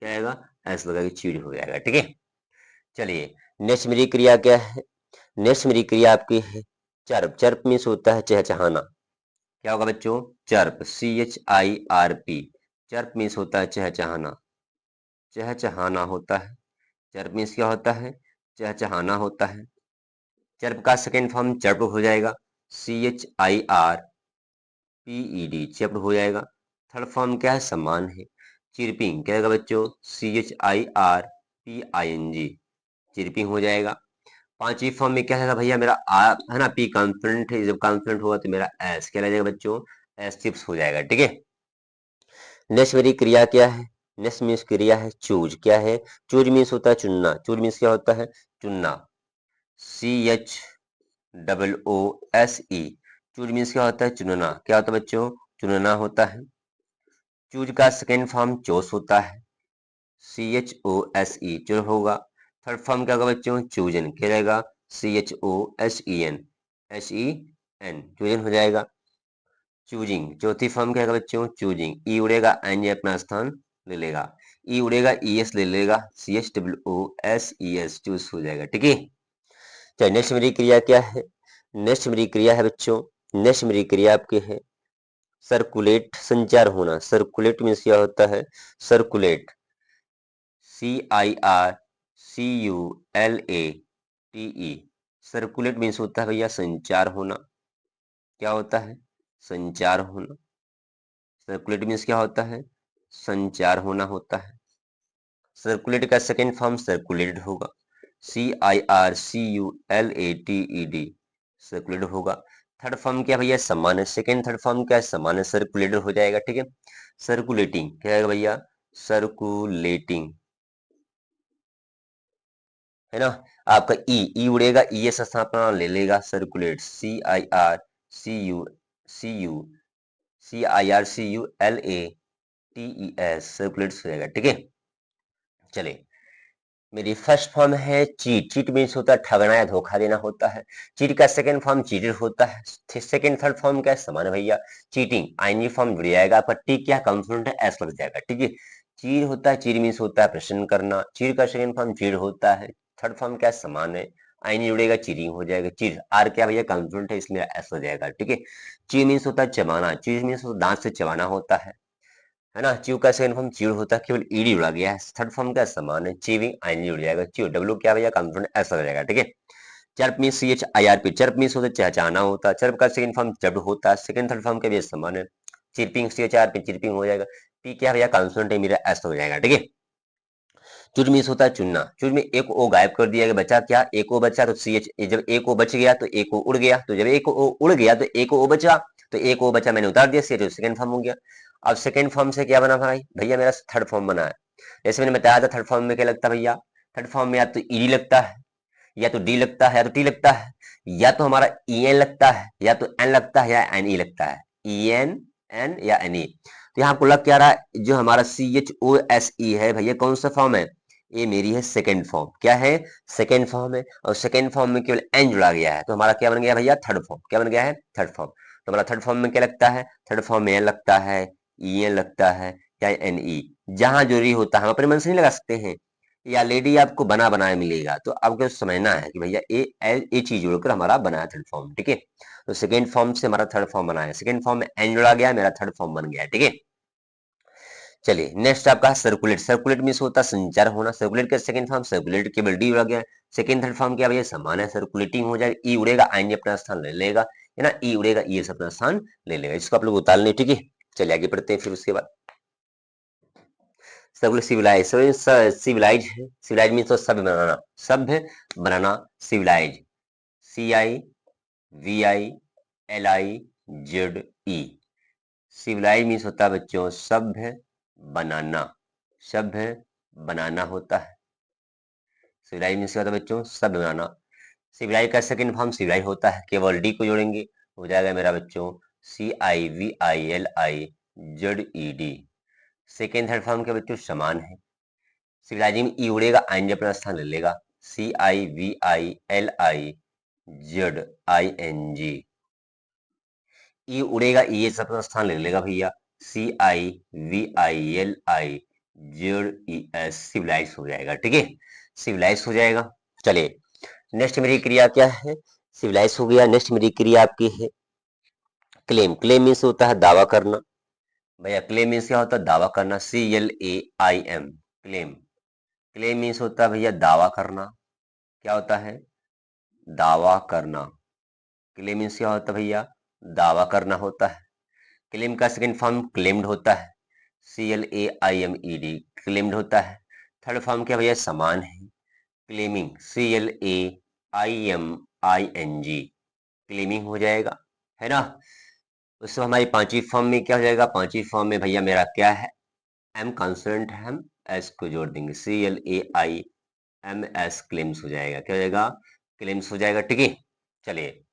क्या आएगा? एस लगा के चीड़ हो जाएगा, ठीक है। चलिए नेक्स्ट मेरी क्रिया क्या है? नेक्स्ट मेरी क्रिया आपकी है चर्प। चर्प मीन्स होता है चहचहाना। क्या होगा बच्चों? चर्प, CHIRP, चर्प मीन्स होता है चहचहाना, चहचहाना होता है। चर्प मीन्स क्या होता है? चहचहाना होता है। चर्प का सेकेंड फॉर्म चर्प हो जाएगा, CHIRPED, चर्प हो जाएगा। थर्ड फॉर्म क्या है? समान है, चिरपिंग। क्या होगा बच्चों? CHIRPING, चिरपिंग हो जाएगा। पांचवी फॉर्म में क्या है भैया? मेरा आ है ना, पी कॉन्फिडेंट है, जब कॉन्फिडेंट होगा तो मेरा एस क्या लगेगा बच्चों? एस चिप्स हो जाएगा, ठीक है। नेक्स्ट मेरी क्रिया क्या है? नेक्स्ट मीन्स क्रिया है चूज। क्या है? चूज मीन्स होता है चुनना। चूज मीन्स क्या होता है? चुनना, CHOOSE, चूज मीन्स क्या होता है? चुनना। क्या होता है बच्चों? चुनना होता है। चूज का सेकेंड फॉर्म चोस होता है, CHOSE, चोर होगा। थर्ड फॉर्म क्या होगा बच्चों? चूजन। क्या रहेगा? CHOSEN, चूजन हो जाएगा। चूजिंग, चौथी फॉर्म क्या होगा बच्चों? चूजिंग। ई उड़ेगा, एन ये अपना स्थान ले लेगा। ई उड़ेगा, ES ले लेगा, CHWOSES, चूज हो जाएगा, ठीक है। चलिए नेक्स्ट मेरी क्रिया क्या है? नेक्स्ट मेरी क्रिया है बच्चों, नेक्स्ट मेरी क्रिया आपकी है सर्कुलेट, संचार होना। सर्कुलेट मीन्स क्या होता है? सर्कुलेट, CIRCULATE, सर्कुलेट मीन्स होता है भैया संचार होना। क्या होता है? संचार होना। सर्कुलेट मीन्स क्या होता है? संचार होना होता है। सर्कुलेट का सेकेंड फॉर्म सर्कुलेटेड होगा, CIRCULATED, सर्कुलेटेड होगा। थर्ड फॉर्म क्या भैया? समान है। सेकेंड थर्ड फॉर्म क्या है? समान है, सर्कुलेटेड हो जाएगा, ठीक है। सर्कुलेटिंग क्या है भैया? सर्कुलेटिंग, है ना। आपका ई उड़ेगा, ES स्थापना ले लेगा, सर्कुलेट, CIRCULATES, सर्कुलेट्स हो जाएगा, ठीक है। चलिए मेरी फर्स्ट फॉर्म है चीट। चीट मीन्स होता है ठगना या धोखा देना होता है। चीट का सेकंड फॉर्म चीटेड होता है। सेकंड थर्ड फॉर्म क्या है? समान है भैया। चीटिंग, आईएनजी फॉर्म जुड़ जाएगा, आपका टी क्या कॉन्सोनेंट है? एस लग जाएगा, ठीक है। चीर होता है, चीर मीन्स होता है प्रश्न करना। चीर का सेकंड फॉर्म चीड़ होता है। थर्ड फॉर्म क्या है? समान है, आई नहीं जुड़ेगा, चीरिंग हो जाएगा। चीर, आर क्या भैया कॉन्सोनेंट है इसलिए एस हो जाएगा, ठीक है। ची मीन्स होता है चबाना, चीज मीन्स दांत से चबाना होता है ना। च्यू का सेकंड फॉर्म च्यूड होता है, केवल ईडी जुड़ा गया है। थर्ड फॉर्म का समान है, चीविंग आई नहीं जुड़ जाएगा, च्यू डब्ल्यू क्या भैया कॉन्सोनेंट एस हो जाएगा, ठीक है। Chirp means C H I R P, chirp means होता है चहचहाना होता है, चर्प का सेकंड फॉर्म जब होता है, सेकंड थर्ड फॉर्म के भी समान है। Chirping C H R P chirping हो जाएगा, पी क्या भैया कॉन्सोनेंट है मेरा एस हो जाएगा, ठीक है। चुज मीन्स होता है चुनना, चुज में एक ओ गायब कर दिया गया, बचा क्या, एक ओ बचा तो सी एच, जब एक ओ बच गया तो एक ओ उड़ गया, तो जब एक ओ उड़ गया तो एक ओ बचा, तो एक ओ बचा मैंने उतार दिया, सी एच सेकंड फॉर्म हो गया। अब सेकंड फॉर्म से क्या बना भाई, भैया मेरा थर्ड फॉर्म बना है। जैसे मैंने बताया था थर्ड फॉर्म में क्या लगता है भैया, थर्ड फॉर्म में या तो ईडी लगता है, या तो डी लगता है, या तो टी लगता है, या तो हमारा ई एन लगता है, या तो एन लगता है, या एन ई लगता है, ई एन एन या एन ई। तो यहाँ आपको लग क्या रहा है, जो हमारा C H O S E है भैया कौन सा फॉर्म है, ये मेरी है सेकेंड फॉर्म, क्या है सेकेंड फॉर्म है, और सेकेंड फॉर्म में केवल एन जुड़ा गया है, तो हमारा क्या बन गया भैया थर्ड फॉर्म, क्या बन गया है थर्ड फॉर्म। तो हमारा थर्ड फॉर्म में क्या लगता है, थर्ड फॉर्म में एन लगता है, ई एन लगता है, या एन ई, जहां जो री होता है हम अपने मन से नहीं लगा सकते हैं, या लेडी आपको बना बनाया मिलेगा, तो आपको समझना है कि भैया ए चीज जोड़कर हमारा बना है थर्ड फॉर्म, ठीक है। तो सेकेंड फॉर्म से हमारा थर्ड फॉर्म बना है, सेकेंड फॉर्म में एन जोड़ा गया, मेरा थर्ड फॉर्म बन गया, ठीक है। चलिए नेक्स्ट आपका सर्कुलेट, सर्कुलेट मीन्स होता है संचार होना, सर्कुलेट का सेकंड फॉर्म सर्कुलेट केवल डी जुड़ा गया, सेकंड थर्ड फॉर्म क्या भैया समान है, सर्कुलेटिंग हो जाएगा, ई उड़ेगा आई अपना स्थान ले लेगा, है ना, ई उड़ेगा ई अपना स्थान ले लेगा, इसको आप लोग उतार लें, ठीक है। चलिए आगे बढ़ते हैं, फिर उसके बाद सब सिविलाइज, सिविलाइज है, सिविलाइज मीन्स तो सभ्य बनाना, सभ्य बनाना, civilize, C I V I L I Z E, civilize means होता है बच्चों सभ्य बनाना, सभ्य बनाना होता है, सिविलाइज मीन्स क्या होता है बच्चों सभ्य बनाना। सिविलाइज का सेकंड फॉर्म सिविलाइज होता है, केवल डी को जोड़ेंगे, हो जाएगा मेरा बच्चों C I V I L I Z E D. Second third form के बच्चों समान है, सिविलाइजिंग में ई उड़ेगा आई अपना स्थान ले लेगा, C I V I L I Z I N G, ई उड़ेगा ई अपना स्थान ले लेगा भैया, C I V I L I Z E S, civilize हो जाएगा, ठीक है, सिविलाइज हो जाएगा। चलिए नेक्स्ट मेरी क्रिया क्या है, सिविलाइज हो गया, नेक्स्ट मेरी क्रिया आपकी है क्लेम, क्लेम मीन्स होता है दावा करना, भैया क्लेम मीन्स क्या होता है दावा करना, C L A I M, claim, claim means होता है भैया दावा करना, क्या होता है दावा करना, क्लेम मीन्स क्या होता है भैया दावा करना होता है। क्लेम का सेकंड फॉर्म क्लेम्ड होता है, C L A I M E D, claimed होता है। थर्ड फॉर्म क्या भैया समान है, claiming, C L A I M I N G, claiming हो जाएगा, है ना। उससे हमारी पांचवी फॉर्म में क्या हो जाएगा, पांचवी फॉर्म में भैया मेरा क्या है एम कॉन्सोनेंट है, हम एस को जोड़ देंगे, C L A I M S claims हो जाएगा, क्या हो जाएगा क्लेम्स हो जाएगा, ठीक है। चलिए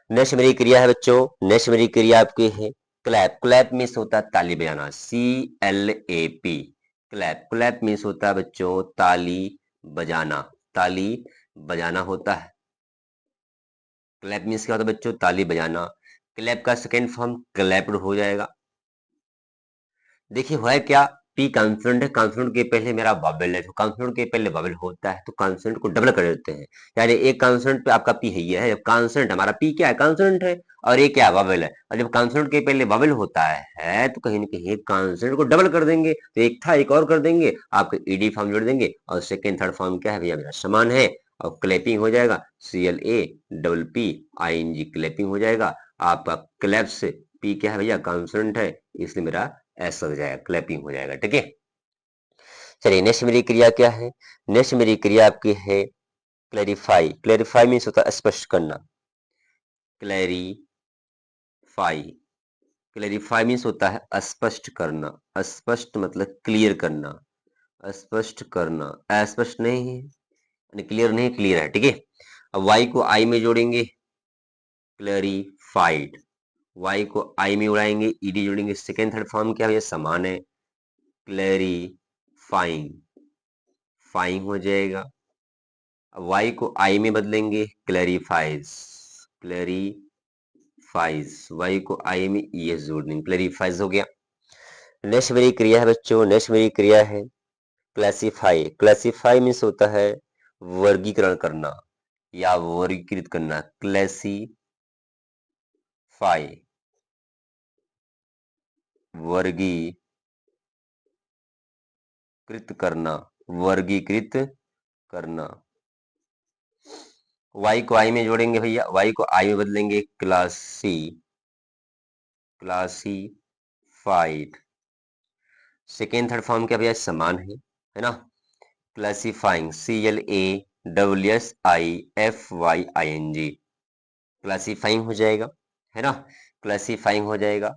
नेक्स्ट मेरी क्रिया है बच्चों, नेक्स्ट मेरी क्रिया आपकी है क्लैप, क्लैप मीन्स होता है ताली बजाना, C L A P, clap, clap means होता है बच्चों ताली बजाना, ताली बजाना होता है, क्लैप मीन्स क्या होता है बच्चों ताली बजाना। क्लैप का सेकेंड फॉर्म क्लैप्ड हो जाएगा। देखिए है क्या, पी कॉन्सोनेंट है, कॉन्सोनेंट के पहले मेरा वॉवेल है, तो कॉन्सोनेंट के पहले वॉवेल होता है तो कॉन्सोनेंट को डबल कर देते हैं, यानी एक कॉन्सोनेंट पे आपका पी है, जब कॉन्सोनेंट हमारा पी क्या है कॉन्सोनेंट है, और ये क्या वॉवेल है, और जब कॉन्सोनेंट के पहले वॉवेल होता है तो कहीं ना कहीं कॉन्सोनेंट को डबल कर देंगे, तो एक था एक और कर देंगे, आपके ईडी फॉर्म जोड़ देंगे, और सेकेंड थर्ड फॉर्म क्या है भैया मेरा समान है, और क्लैपिंग हो जाएगा, C L A double P I N G, clapping हो जाएगा। आपका क्लैप्स पी क्या है भैया कॉन्सोनेंट है, इसलिए मेरा ऐसा हो जाएगा, क्लैपिंग हो जाएगा, ठीक है। चलिए नेक्स्ट मेरी क्रिया क्या है, नेक्स्ट मेरी क्रिया आपकी है क्लैरिफाई, क्लैरिफाई मीन्स होता है स्पष्ट करना, क्लैरिफाई, क्लैरिफाई मीन्स होता है स्पष्ट करना, स्पष्ट मतलब क्लियर करना, स्पष्ट करना, अस्पष्ट नहीं है, क्लियर नहीं क्लियर है, ठीक है। अब वाई को आई में जोड़ेंगे, क्लैरिफाइड, वाई को आई में उड़ाएंगे, ईडी जोड़ेंगे, सेकेंड थर्ड फॉर्म क्या है समान है, क्लैरिफाइंग, फाइंग हो जाएगा। अब y को i में बदलेंगे, क्लैरिफाइज, क्लैरिफाइज, y को i में es जोड़ देंगे, क्लैरिफाइज हो गया। नेक्स्ट मेरी क्रिया है बच्चों, नेक्स्ट मेरी क्रिया है क्लासिफाई, क्लासिफाई मीन्स होता है वर्गीकरण करना, या वर्गीकृत करना, क्लासीफाई, वर्गीकृत करना, वर्गीकृत करना। y को i में जोड़ेंगे भैया, y को i में बदलेंगे, क्लासीफाइड। सेकेंड थर्ड फॉर्म क्या भैया, समान है ना। क्लासीफाइंग, CLASSIFYING, क्लासीफाइंग हो जाएगा, है ना, क्लासीफाइंग हो जाएगा।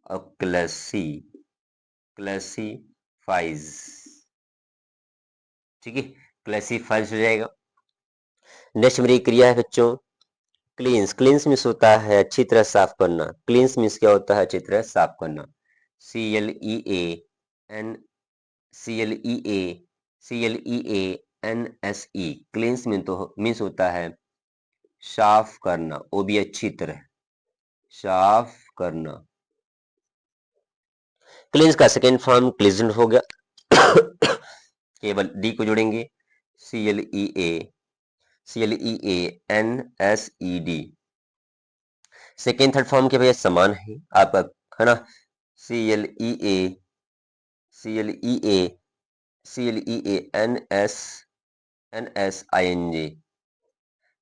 और क्लासीफाइज, ठीक है, क्लासीफाइज हो जाएगा। नेक्स्ट मेरी क्रिया है बच्चों क्लींस। क्लींस मीन्स होता है अच्छी तरह साफ करना। क्लींस मीन्स क्या होता है, अच्छी तरह साफ करना। CLEAN CLEA CLEANSE, क्लींस मीन्स होता है साफ करना, वो भी अच्छी तरह साफ करना। क्लींस का सेकेंड फॉर्म क्लीजेंट हो गया। केवल डी को जोड़ेंगे, CLEANSED। सेकेंड थर्ड फॉर्म के भैया समान है आपका, है ना। CLEANSING,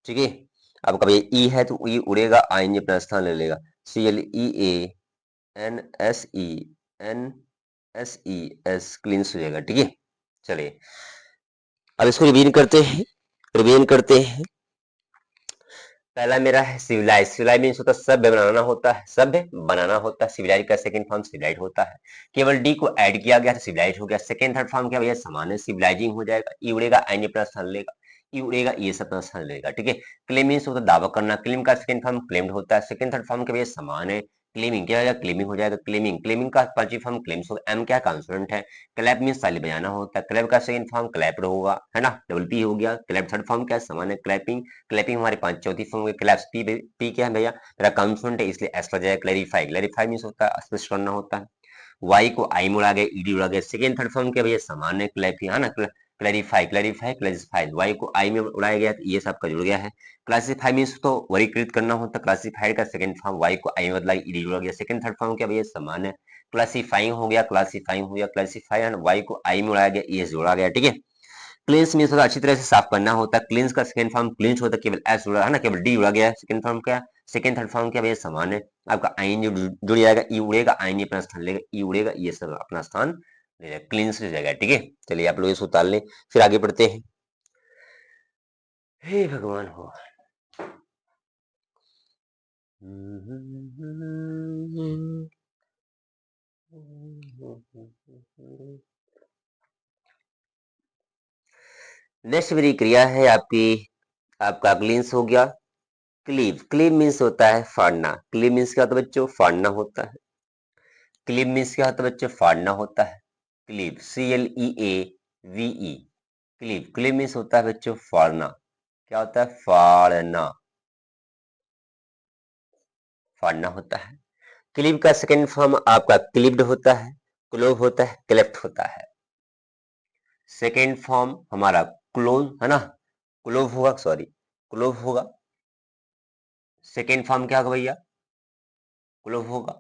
ठीक है। अब कभी ई है तो ई उड़ेगा, आएंगे अपना स्थान ले लेगा। CLEANSENSES, क्लींस हो जाएगा, ठीक है। चलिए अब इसको रिवीजन करते हैं। पहला मेरा है सिविलाइज। सिविलाइज मीन्स होता है सभ्य बनाना होता है, सभ्य बनाना होता है। सिविलाइज का सेकंड फॉर्म सिविलाइज होता है। केवल डी को ऐड किया गया तो सिविलाइज हो गया। सेकंड थर्ड फॉर्म क्या भैया समान है, सिविलाइजिंग हो जाएगा। ई उड़ेगा, आएंगे अपना स्थान लेगा, ई उड़ेगा, ये सब अपना स्थान लेगा, ठीक है। क्लेम मीन्स होता है दावा करना। क्लेम का सेकंड फॉर्म क्लेम्ड होता है। सेकंड थर्ड फॉर्म के भैया समान है। क्लेमिंग क्या हो जाएगा, क्लेमिंग हो जाएगा। क्लेमिंग, क्लेमिंग का पांचवी फॉर्म क्लेम्स होगा। एम क्या कॉन्सोनेंट है। क्लैप मीन्स ताली बजाना होता है। क्लैप का सेकंड फॉर्म क्लैप्ड होगा, है ना, डबल पी हो गया। क्लैप थर्ड फॉर्म क्या समान है, क्लैपिंग। क्लैपिंग हमारे पांच चौथी फॉर्म में क्लैप्स, पी क्या है भैया, मेरा कॉन्सोनेंट है इसलिए एस लग जाएगा। क्लैरिफाई, क्लैरिफाई मीन्स होता है स्पष्ट करना होता है। वाई को आई में उड़ा गया, ईडी उड़ा गया। सेकंड थर्ड फॉर्म क्या भैया समान है, क्लैपिंग, है ना, क्लैरिफाई, क्लैरिफाई, क्लासिफाइड। वाई को आई में उड़ाया गया तो ये सब का जुड़ गया है। क्लासिफाई मीन्स तो वर्गीकृत करना होता है। क्लासिफाइड का सेकंड फॉर्म वाई को आई में बदला, ईडी उड़ा गया। सेकंड थर्ड फॉर्म क्या भैया समान है। क्लासिफाइंग हो गया, क्लासिफाइंग हो गया, क्लासिफाई एंड वाई को आई में उड़ाया गया, ये जोड़ा गया, ठीक है। क्लींस मीन्स होता है अच्छी तरह से साफ करना होता है। क्लींस का सेकंड फॉर्म क्लींस होता है, केवल एस जुड़ा है ना, केवल डी जुड़ा गया है। सेकंड फॉर्म क्या, सेकंड थर्ड फॉर्म क्या भैया समान है। आपका आइन जुड़ जाएगा, ई उड़ेगा, आइन अपना स्थान लेगा, ई उड़ेगा, ये सब अपना स्थान ले जाएगा, क्लींस ले जाएगा, ठीक है। चलिए आप लोग इसको उतार लें, फिर आगे बढ़ते हैं। हे भगवान हो। नेक्स्ट मेरी क्रिया है आपकी, आपका क्लींस हो गया। क्लीव, क्लीव मीन्स होता है फाड़ना। क्लीव मीन्स क्या होता है बच्चों, फाड़ना होता है। क्लीव मीन्स क्या होता है बच्चों, फाड़ना होता है। Cleave, CLEAVE, cleave, cleave means होता है बच्चों फाड़ना। क्या होता है, फाड़ना, फाड़ना होता है। क्लीव का सेकेंड फॉर्म आपका क्लीव्ड होता है, क्लोव होता है, क्लेफ्ट होता है। सेकेंड फॉर्म हमारा क्लोव है ना, क्लोव होगा, सॉरी क्लोव होगा। सेकेंड फॉर्म क्या होगा भैया, क्लोव होगा।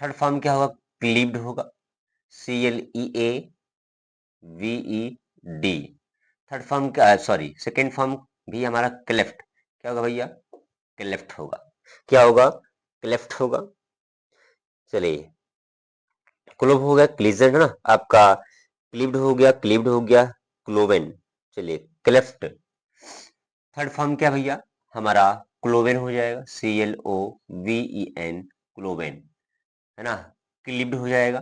थर्ड फॉर्म क्या होगा, क्लीव्ड होगा, CLEAVED। थर्ड फॉर्म क्या, सॉरी सेकेंड फॉर्म भी हमारा क्लेफ्ट, क्या होगा भैया, क्लेफ्ट होगा। क्या होगा, क्लेफ्ट होगा। चलिए क्लोव हो गया, क्लीजेंट है ना आपका, क्लीव्ड हो गया, क्लीव्ड हो गया, क्लोवेन। चलिए क्लेफ्ट, थर्ड फॉर्म क्या भैया हमारा क्लोवेन हो जाएगा, CLOVEN, क्लोवेन, है ना। क्लीव्ड हो जाएगा,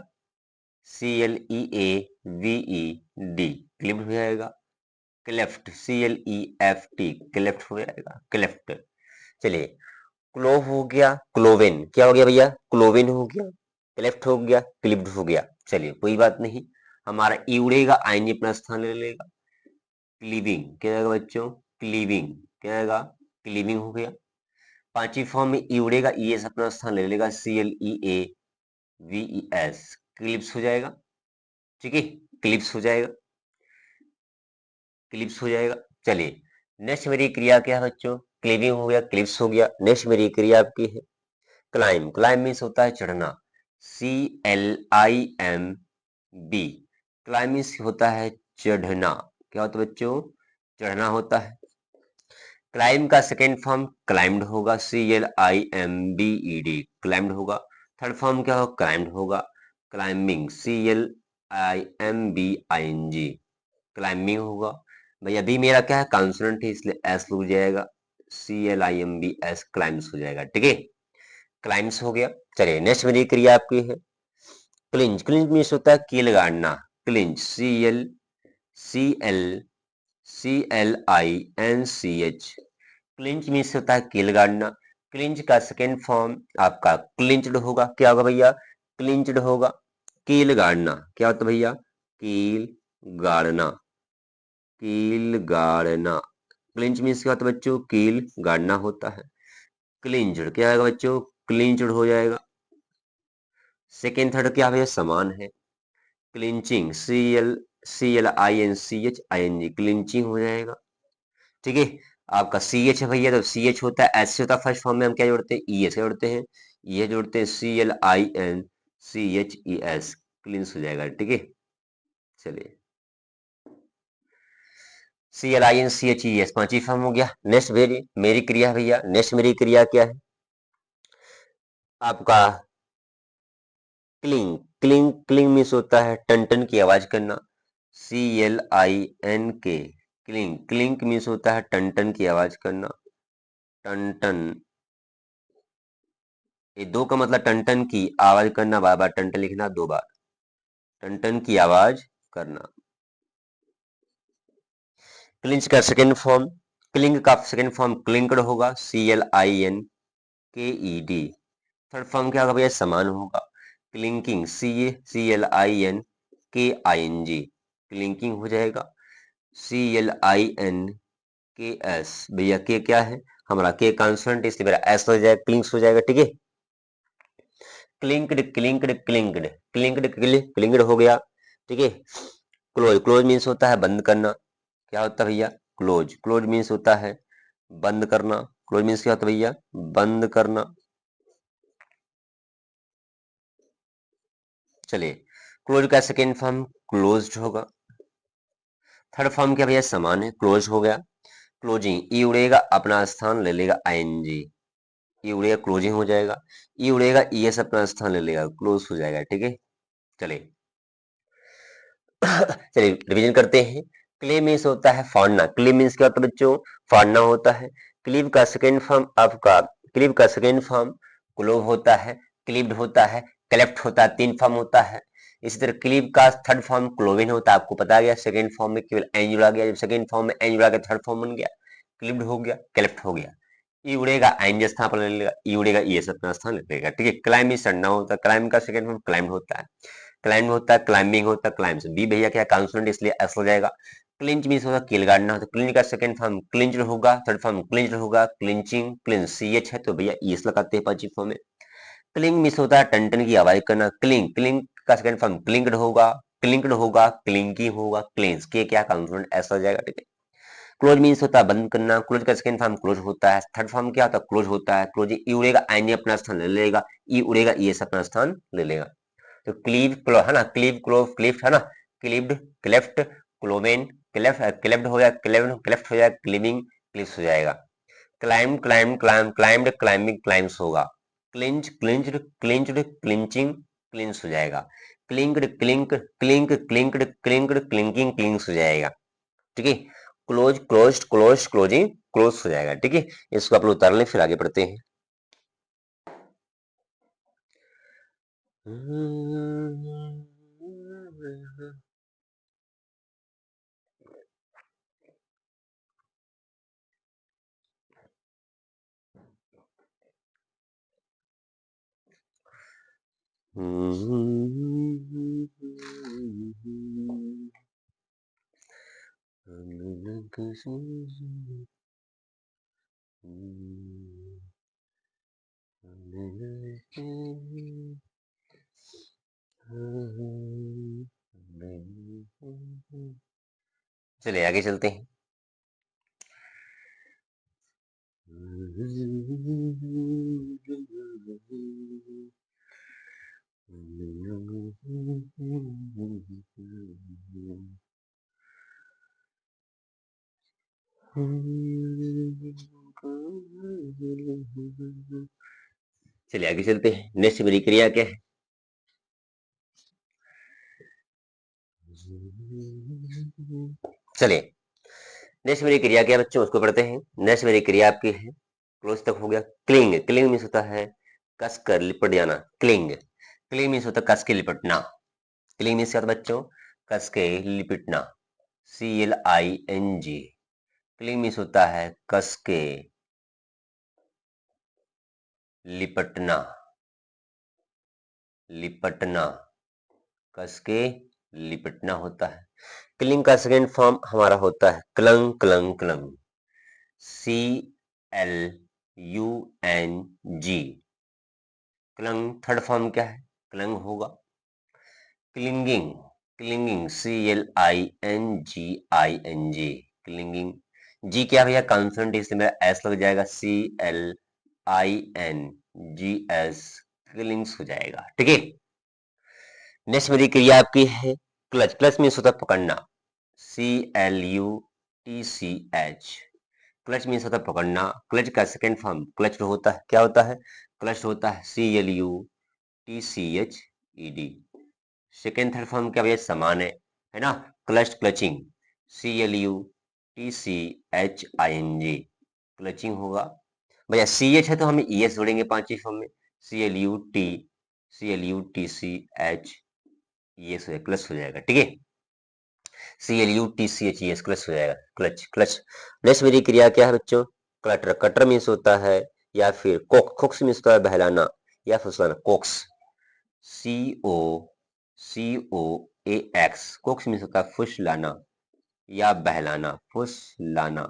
CLEAVED, क्लीव्ड हो जाएगा। क्लेफ्ट, CLEFT, क्लेफ्ट हो जाएगा, क्लेफ्ट। चलिए क्लोव हो गया, क्लोवेन, क्या हो गया भैया, क्लोवेन हो गया, क्लेफ्ट हो गया, क्लिप्ड हो गया। चलिए कोई बात नहीं, हमारा ई उड़ेगा, आएंगे अपना स्थान ले लेगा। क्लीविंग क्या आएगा बच्चों, क्लीविंग क्या आएगा, क्लीविंग हो गया। पांचवी फॉर्म में ई उड़ेगा, ई एस अपना स्थान ले लेगा, CLEAVES, क्लिप्स हो जाएगा, ठीक है, क्लिप्स हो जाएगा, क्लिप्स हो जाएगा। चलिए नेक्स्ट मेरी क्रिया क्या है बच्चों? क्लीविंग हो गया, क्लिप्स हो गया। नेक्स्ट मेरी क्रिया आपकी है क्लाइम। क्लाइम मीन्स होता है चढ़ना, CLIMB। क्लाइम मीन्स होता है चढ़ना। क्या होता है बच्चों? चढ़ना होता है। क्लाइम का सेकेंड फॉर्म क्लाइम्ड होगा, CLIMBED, क्लाइम्ड होगा। थर्ड फॉर्म क्या होगा? क्लाइम्ड होगा। क्लाइंबिंग, CLIMBING, क्लाइंबिंग होगा। भैया बी मेरा क्या है? कॉन्सोनेंट है, इसलिए एस लग जाएगा, CLIMBS, क्लाइम्स हो जाएगा। ठीक है, क्लाइम्स हो गया। चलिए नेक्स्ट मेरी क्रिया आपकी है क्लिंच। क्लिंच मीन्स होता है कील गाड़ना। क्लिंच, CLINCH, क्लिंच मीन्स होता है कील गाड़ना। क्लिंच का सेकेंड फॉर्म आपका क्लिंच्ड होगा। क्या होगा भैया? क्लिंच्ड होगा। कील गाड़ना क्या होता है भैया? कील गाड़ना, कील गाड़ना। क्लिंच मीन्स क्या होता है बच्चों? कील गाड़ना होता है। क्लिंच्ड क्या आएगा बच्चों? क्लिंच्ड हो जाएगा। सेकेंड थर्ड क्या भैया? समान है। क्लिंचिंग, CLINCHING, क्लिंचिंग हो जाएगा। ठीक है, आपका CH है भैया, तो CH होता है एच से होता है। फर्स्ट फॉर्म में हम क्या जोड़ते हैं? ES जोड़ते हैं। ये जोड़ते हैं CLINCHES, क्लिंस हो जाएगा। ठीक है, चलिए CLINCHES पांचवी फॉर्म हो गया। नेक्स्ट मेरी क्रिया भैया, नेक्स्ट मेरी क्रिया क्या है आपका? क्लिंग। क्लिंग, क्लिंग मीन्स होता है टन टन की आवाज करना, CLINK, क्लिंग। क्लिंक मीन्स होता है टन टन की आवाज करना, टन टन। ये दो का मतलब टन टन की आवाज करना, बार बार टन टन लिखना, दो बार टन टन की आवाज करना। क्लिंच का सेकेंड फॉर्म, क्लिंग का सेकेंड फॉर्म क्लिंक्ड होगा, CLINKED। थर्ड फॉर्म क्या होगा भैया? समान होगा, क्लिंकिंग, CLINKING, क्लिंकिंग हो जाएगा। CLINKS, भैया के क्या है हमारा? के कॉन्सोनेंट, इसलिए मेरा एस हो जाएगा, क्लिंक्स हो जाएगा। ठीक है, क्लिंक्ड क्लिंक्ड क्लिंक्ड, क्लिंक्ड क्लिंक्ड हो गया। ठीक है, क्लोज। क्लोज मीन्स होता है बंद करना। क्या होता है भैया? क्लोज। क्लोज मीन्स होता है बंद करना। क्लोज मीन्स क्या होता है भैया? बंद करना। चलिए, क्लोज का सेकेंड फॉर्म क्लोज्ड होगा। थर्ड फॉर्म क्या भैया? समान है, क्लोज हो गया। क्लोजिंग, ई उड़ेगा अपना स्थान ले लेगा, ING, ई उड़ेगा क्लोजिंग हो जाएगा। ई उड़ेगा ES अपना स्थान ले लेगा, क्लोज हो जाएगा। ठीक है, चलिए चलिए रिवीजन करते हैं। क्ले मीन्स होता है फाड़ना। क्ले मीन्स क्या होता है बच्चों? फाड़ना होता है। क्लीव का सेकेंड फॉर्म आपका, क्लीव का सेकेंड फॉर्म क्लोव होता है, क्लीव्ड होता है, क्लेफ्ट होता है, तीन फॉर्म होता है। इसी तरह क्लीव का थर्ड फॉर्म क्लोविन होता है, आपको पता गया। सेकेंड फॉर्म में केवल एन जुड़ा गया, जब सेकेंड फॉर्म में एन जुड़ा गया थर्ड फॉर्म बन गया, क्लीव्ड हो गया, क्लेफ्ट हो गया। ई उड़ेगा एन स्थान पर ले लेगा, ई उड़ेगा ई अपना स्थान ले लेगा। ठीक है, क्लाइम इज चढ़ना होता है, क्लाइम का सेकेंड फॉर्म क्लाइम होता है, क्लाइंब होता है, क्लाइंबिंग होता है, क्लाइंब्स। बी भैया क्या कॉन्सोनेंट, इसलिए एस हो जाएगा। क्लिंच मीन्स होगा कील गाड़ना, तो क्लिंच का सेकंड फॉर्म क्लिंच होगा, थर्ड फॉर्म क्लिंच होगा, क्लिंचिंग, क्लिंच CH है तो भैया ES लगाते हैं पांचवी फॉर्म में। क्लिंग मिस होता है टन की आवाज करना, क्लिंग। क्लिंग का सेकंड फॉर्म क्लिंक्ड होगा, क्लिंक्ड होगा, क्लिंकिंग होगा, क्लेंस के क्या कॉन्सोनेंट ऐसा हो जाएगा। ठीक है, क्लोज मीन्स होता है बंद करना। क्लोज का सेकंड फॉर्म क्लोज होता है, थर्ड फॉर्म क्या होता है? क्लोज होता है। क्लोज ई उड़ेगा, आई अपना स्थान ले लेगा, ई उड़ेगा ES अपना स्थान ले लेगा। तो क्लीव क्लो है ना, क्लीव क्लोव क्लिफ्ट है ना, cleaved, cleft, cloven, cleft, cleft हो जाएगा, क्लेव्ड, क्लेफ्ट हो जाएगा, क्लीविंग, क्लिफ्स हो जाएगा। Climb, climb, climb, climbed, climbing, climbs होगा। क्लिंच, क्लिंच्ड, क्लिंच्ड, क्लिंचिंग, क्लिंस हो जाएगा। क्लिंक्ड, क्लिंक, क्लिंक, क्लिंक्ड, क्लिंक्ड, क्लिंकिंग, क्लिंक्स हो जाएगा। ठीक है, close, closed, close, closing, close हो जाएगा। ठीक है, इसको आप लोग उतार लें, फिर आगे बढ़ते हैं। चलिए आगे चलते हैं। चलिए आगे चलते हैं। नेक्स्ट मेरी क्रिया क्या है? चलिए नेक्स्ट मेरी क्रिया क्या है बच्चों, उसको पढ़ते हैं। नेक्स्ट मेरी क्रिया आपकी है, क्लोज तक हो गया। क्लिंग, क्लिंग मीन्स होता है कस कर लिपट जाना। क्लिंग, क्लिंग मीन्स होता है कस के लिपटना। क्लिंग मीन्स क्या होता है बच्चों? कस के लिपटना। CLING। क्लिंग मीन्स होता है कस के लिपटना, लिपटना, कस के लिपटना होता है। क्लिंग का सेकेंड फॉर्म हमारा होता है clang, clang, clang. CLUNG। Clang third form क्या है? क्लंग होगा। Clinging, clinging, CLINGING। क्लिंगिंग। जी क्या भैया? कॉन्सोनेंट, इसलिए मेरा एस लग जाएगा। CLINGS। क्लिंग्स हो जाएगा, ठीक है। नेक्स्ट मेरी क्रिया आपकी है क्लच। क्लच मीन्स होता है पकड़ना। CLUTCH। क्लच मीन्स होता है पकड़ना। क्लच का सेकेंड फॉर्म क्लच होता है, क्या होता है? क्लच होता है CLUTCHED। सेकेंड थर्ड फॉर्म क्या भैया? समान है ना? Clutch, clutching. CLUTCHING। क्लचिंग होगा भैया। CH है तो हम ES जोड़ेंगे पांचवी फॉर्म में। CLUTCH ES हो जाएगा, क्लच हो जाएगा, ठीक है। CLUTCHES क्लच हो जाएगा, क्लच, क्लच। नेक्स्ट मेरी क्रिया क्या है बच्चों? क्लटर। कटर मीन्स होता है या फिर कोक्स मीन्स होता है बहलाना या फुसलाना। Coax, COCOAX। कोक्स मीन्स होता है फुसलाना या बहलाना, फुसलाना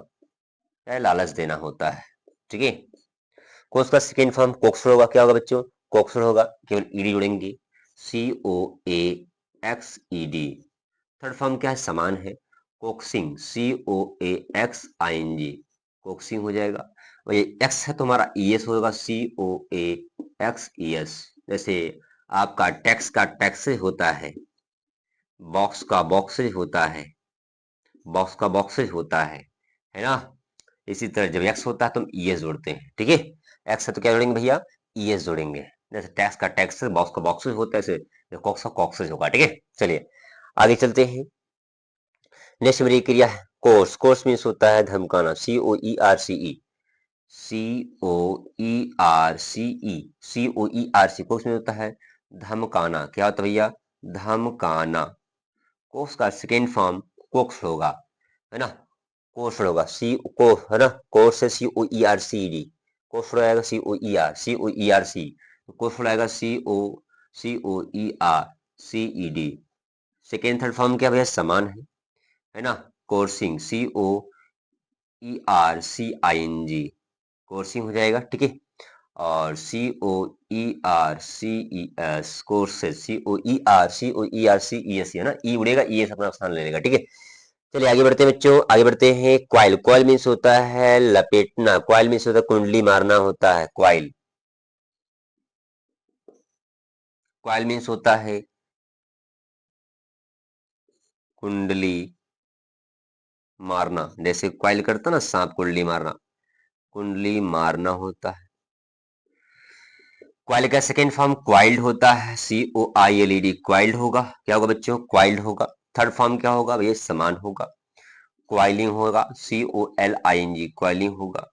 या लालच देना होता है, ठीक है। कोक्स का सेकेंड फॉर्म कोक्सर होगा। क्या होगा बच्चों? कोक्सर होगा, केवल ईडी जोड़ेंगे। COAXED। थर्ड फॉर्म क्या है? समान है। Coaxing, COAXING। कोक्सिंग हो जाएगा। और ये एक्स है तो हमारा ES होगा, COAXES। जैसे आपका टैक्स का टैक्सेज होता है, बॉक्स का बॉक्सेज होता है, बॉक्स का बॉक्सेज होता है ना? इसी तरह जब एक्स होता है तो हम ES जोड़ते हैं, ठीक है। एक्स है तो क्या जोड़ेंगे भैया? ES जोड़ेंगे। जैसे टैक्स का टैक्स, बॉक्स का बॉक्सेज होता है, ऐसे कॉक्स का कॉक्सेज होगा, ठीक है। चलिए आगे चलते हैं। नेक्स्ट मेरी क्रिया है कोर्स। कोर्स मीन्स होता है धमकाना। COERCE। COERCE। COERC। कोर्स में होता है धमकाना। क्या होता है भैया? धमकाना। कोर्स का सेकेंड फॉर्म कोक्स होगा, है ना? कोर्स होगा। सी को है ना? कोर्स है COERCED। कोर्स रहेगा COERC। कोर्स रहेगा COERCED। सेकेंड थर्ड फॉर्म क्या भैया? समान है ना? कोर्सिंग, COERCING। कोर्सिंग हो जाएगा, ठीक है। और COERCES, कोर्सेस, COERCES है ना? ई उड़ेगा, ES अपना स्थान ले लेगा, ठीक है। चलिए आगे बढ़ते हैं बच्चों, आगे बढ़ते हैं। क्वाइल। क्वाइल मीन्स होता है लपेटना। क्वाइल मीन्स होता है कुंडली मारना होता है। क्वाइल, क्वाइल मीन्स होता है कुंडली मारना। जैसे क्वाइल करता ना सांप, कुंडली मारना, कुंडली मारना होता है। क्वाइल का सेकेंड फॉर्म क्वाइल्ड होता है। COILED। क्वाइल्ड होगा। क्या होगा बच्चों? क्वाइल्ड होगा। थर्ड फॉर्म क्या होगा भैया? समान होगा। क्वाइलिंग होगा। COLING। क्वाइलिंग होगा।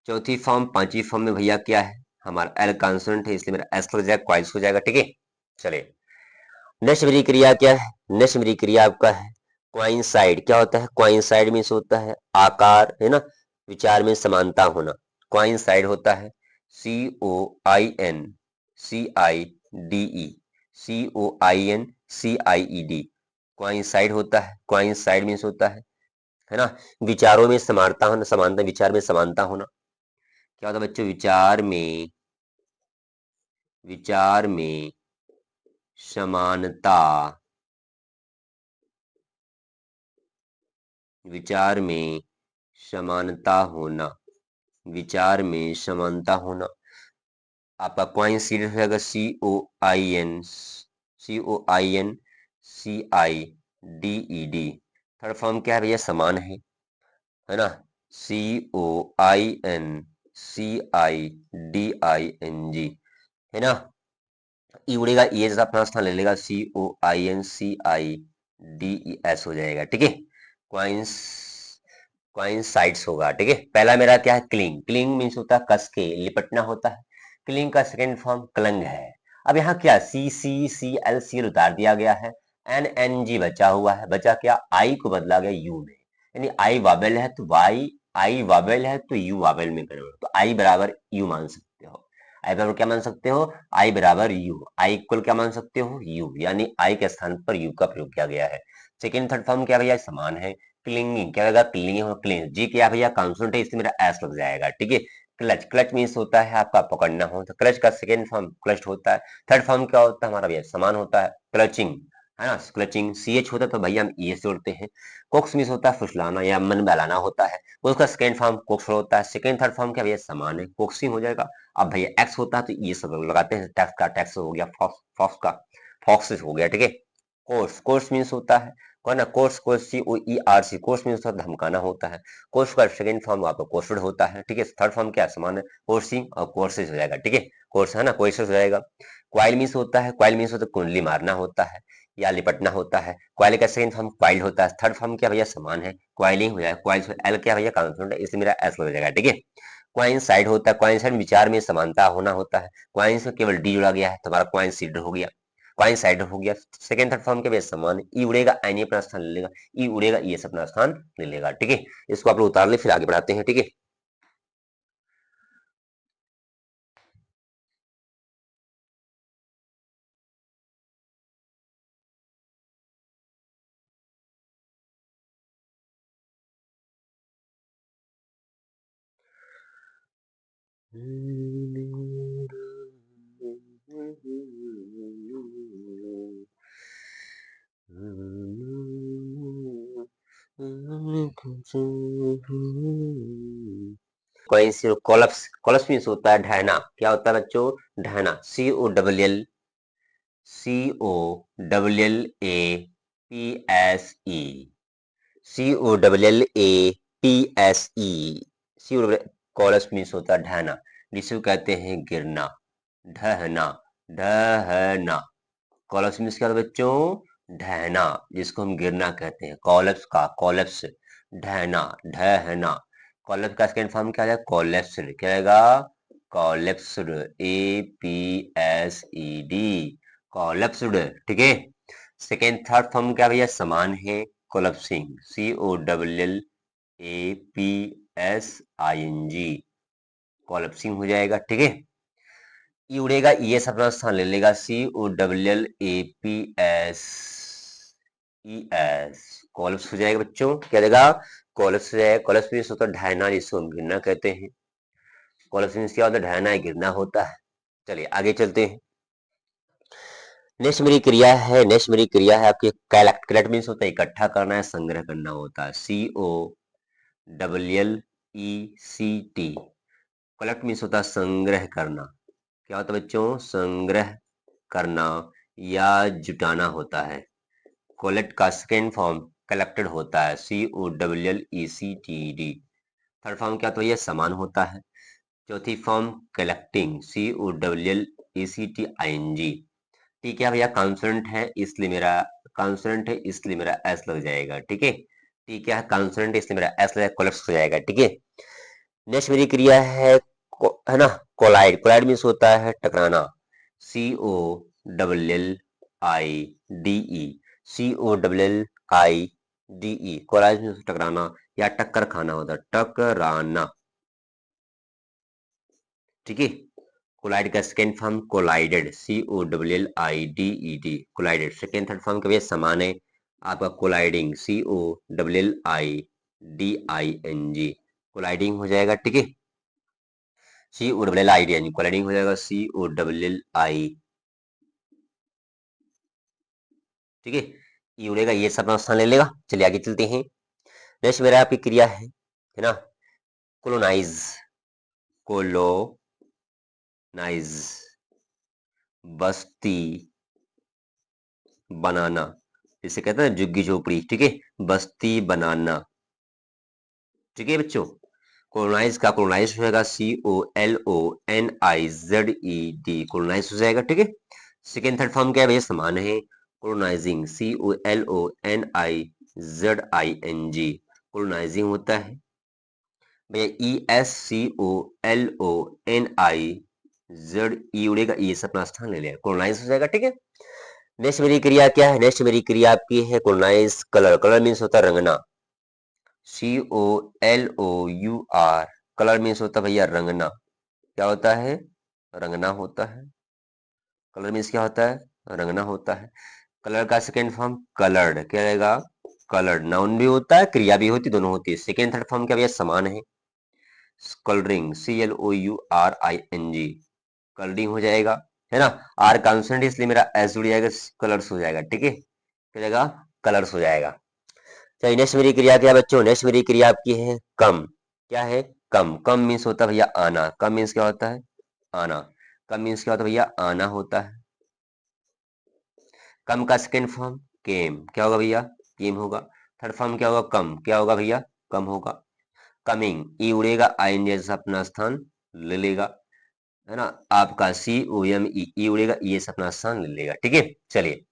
चौथी फॉर्म, पांचवी फॉर्म में भैया क्या है? हमारा एल कॉन्सोनेंट है, इसलिए मेरा एस लग जाएगा, क्वाइल्स हो जाएगा, ठीक है। चलिए नेक्स्ट मेरी क्रिया क्या है? नेक्स्ट मेरी क्रिया आपका है क्वाइंसाइड। क्या होता है? क्वाइंसाइड मीन्स होता है आकार, है ना? विचार में समानता होना। क्वाइंसाइड होता है COINCIDE। COINCIED। क्वाइंसाइड होता है। क्वाइंसाइड मीन्स होता है ना? विचारों में समानता होना, समानता, विचार में समानता होना। क्या होता है बच्चों? विचार में, विचार में समानता, विचार में समानता होना, विचार में समानता होना। आपका क्वाइन सीड रहेगा COINCIDED। थर्ड फॉर्म क्या है भैया? समान है ना? COINCIDING। है ना। ई उड़ेगा, ई जैसा अपना स्थान ले लेगा, COINCIDES हो जाएगा, ठीक है। क्वाइंस क्वाइंसाइड्स होगा, ठीक है। पहला मेरा क्या है, क्लिंग। क्लिंग मीन्स होता है कस के, लिपटना होता है। क्लिंग का सेकेंड फॉर्म क्लंग है। अब यहाँ क्या, CCCL उतार दिया गया है, NNG बचा हुआ है। बचा क्या, आई को बदला गया यू में, यानी आई वावेल है तो वाई, आई वावेल है तो यू वावेल में कन्वर्ट, तो आई बराबर यू मान सकते हो। आई बराबर क्या मान सकते हो, आई बराबर यू। आई इक्वल क्या मान सकते हो, यू, यानी आई के स्थान पर यू का प्रयोग किया गया है। सेकेंड थर्ड फॉर्म क्या भैया, समान है। क्लिंगिंग क्या होगा, क्लिंगिंग और क्लिंग, जी क्या भैया कॉन्सोनेंट है, इसलिए मेरा एस लग जाएगा, ठीक है। क्लच, क्लच मीन्स होता है आपका पकड़ना हो, तो क्लच का सेकेंड फॉर्म क्लच होता है। थर्ड फॉर्म क्या होता है हमारा भैया, समान होता है, क्लचिंग, है ना। क्लचिंग CH होता है तो भैया हम ई से जोड़ते हैं। कोक्स मीन्स होता है फुसलाना या मन बहलाना होता है, उसका सेकेंड फॉर्म कोक्स होता है। सेकेंड थर्ड फॉर्म क्या भैया, समान है, कोक्सिंग हो जाएगा। अब भैया एक्स होता है तो ये सब लगाते हैं, टैक्स का टैक्स हो गया, फॉक्स फॉक्स का फॉक्स हो गया, ठीक है। कोर्स, कोर्स मीन्स होता है कौन ना, course, course COERC, course means होता है धमकाना होता है। कोर्स का सेकंड फॉर्म आपका कोर्सेड होता है, ठीक है। थर्ड फॉर्म क्या है, समान है, कोर्सिंग और कोर्सेज हो जाएगा, ठीक है। कोर्स है ना, कोर्सेज हो जाएगा। क्वाइल मीन्स होता है, क्वाइल मीन्स होता है कुंडली मारना होता है या लिपटना होता है। क्वाइल का सेकंड फॉर्म क्वाइल होता है। थर्ड फॉर्म क्या भैया, समान है, क्वाइलिंग हो जाएगा। क्वाइल एल क्या भैया कॉन्सोनेंट है, इसलिए मेरा एस हो जाएगा, ठीक है। क्वाइन साइड होता है, क्वाइन साइड विचार में समानता होना होता है। क्वाइन में केवल डी जुड़ा गया है तो हमारा क्वाइन सीड हो गया, क्वाइन साइड हो गया। सेकंड थर्ड फॉर्म के बेस समान, ई उड़ेगा, एन अपना स्थान ले लेगा, ई उड़ेगा, ई अपना स्थान ले लेगा, ठीक है। इसको आप लोग उतार ले, फिर आगे बढ़ाते हैं, ठीक है। कोलप्स, कोलप्स मीन्स होता है ढहना। क्या होता है बच्चों, ढहना। COLLAPSE, COLLAPSE, कोलप्स मीन्स होता है ढहना, जिसे कहते हैं गिरना, ढहना, ढहना। कोलप्स मीन्स क्या होता है बच्चों, ढहना, जिसको हम गिरना कहते हैं। कोलप्स का कोलप्स, ढहना, ढहना। कोलप्स का सेकेंड फॉर्म क्या है, कोलेप्स्ड, क्या आएगा, कोलेप्स्ड, APSED, कोलेप्स्ड, ठीक है। सेकेंड थर्ड फॉर्म क्या भैया, समान है, कोलप्सिंग, COLLAPSING, कोलप्सिंग हो जाएगा, ठीक है। ई उड़ेगा, ये अपना स्थान ले लेगा, COLLAPS कोलप्स हो जाएगा बच्चों, क्या देगा, कोलप्स हो जाएगा। कोलप्स मीन्स होता है ढहना, जिसको हम गिरना कहते हैं। कोलप्स मीन्स क्या होता है, ढहना है, गिरना होता है। चलिए आगे चलते हैं। नेक्स्ट मेरी क्रिया है, नेक्स्ट मेरी क्रिया है आपकी कलेक्ट। कलेक्ट मीन्स होता है इकट्ठा करना है, संग्रह करना होता है, COLLECT। कलेक्ट मीन्स होता है संग्रह करना। क्या होता है बच्चों, संग्रह करना या जुटाना होता है। कोलेक्ट का सेकेंड फॉर्म कलेक्टेड होता है, COLLECTED। थर्ड फॉर्म क्या तो ये समान होता है। चौथी फॉर्म कलेक्टिंग, COLLECTING। ठीक है भैया, कॉन्सोनेंट है इसलिए मेरा, कॉन्सोनेंट है इसलिए मेरा एस लग जाएगा, ठीक है। ठीक है, कॉन्सोनेंट इसलिए मेरा एस लग कोलैप्स हो जाएगा, ठीक है। नेक्स्ट मेरी क्रिया है ना, कोलाइड। कोलाइड मीन्स होता है टकराना, COLLIDE, COLLIDE। कोलाइड मीन्स टकराना या टक्कर खाना होता है, टकराना, ठीक है। कोलाइड का second form collided, COLLIDED, collided. Second third form के भी समान है आपका, कोलाइडिंग, COLLIDING, कोलाइडिंग हो जाएगा, ठीक है। COLLIDING कोलाइडिंग हो जाएगा, COLLI, ठीक है। ये उड़ेगा, ये सब स्थान ले लेगा। चलिए आगे चलते हैं। नेक्स्ट मेरा आपकी क्रिया है ना, कोलोनाइज, कोलोनाइज, बस्ती बनाना, जिसे कहते हैं झुग्गी झोपड़ी, ठीक है, बस्ती बनाना, ठीक है बच्चों। कोलोनाइज का कोलोनाइज हो जाएगा COLONIZED, कोलोनाइज हो जाएगा, ठीक है। सेकेंड थर्ड फॉर्म क्या है भैया, समान है, कोलोनाइजिंग, COLONIZING, कोलोनाइजिंग होता है भैया। ESCOLONIZE उड़ेगा, ई से अपना स्थान ले लेगा, कोलोनाइज हो जाएगा, ठीक है। नेक्स्ट मेरी क्रिया क्या है, नेक्स्ट मेरी क्रिया आपकी है कोलोनाइज कलर, कलर मीन्स होता है रंगना, COLOUR, कलर मीन्स होता है भैया रंगना, क्या होता है, रंगना होता है, कलर मीन्स क्या होता है, रंगना होता है। कलर का सेकेंड फॉर्म कलर्ड, क्या रहेगा, कलर्ड, नाउन भी होता है क्रिया भी होती है, दोनों होती है। सेकेंड थर्ड फॉर्म क्या भैया, समान है, कलरिंग, CLOURING, कलरिंग हो जाएगा, है ना। आर कॉन्सोनेंट इसलिए मेरा एस जुड़ जाएगा, कलर्स हो जाएगा, ठीक है, क्या जाएगा, कलर्स हो जाएगा। चलिए नेक्स्ट मेरी क्रिया क्या है बच्चों, नेक्स्ट मेरी क्रिया आपकी है कम, क्या है, कम, कम मीन्स होता है भैया आना, कम मीन्स क्या होता है, आना, कम मीन्स क्या होता है भैया, आना होता है। कम का सेकेंड फॉर्म केम, क्या होगा भैया, केम होगा। थर्ड फॉर्म क्या होगा, कम, क्या होगा भैया, कम होगा। कमिंग, ई उड़ेगा, आई जैसा अपना स्थान ले लेगा, है ना। आपका COME, ई उड़ेगा, ई से अपना स्थान ले लेगा, ठीक है। चलिए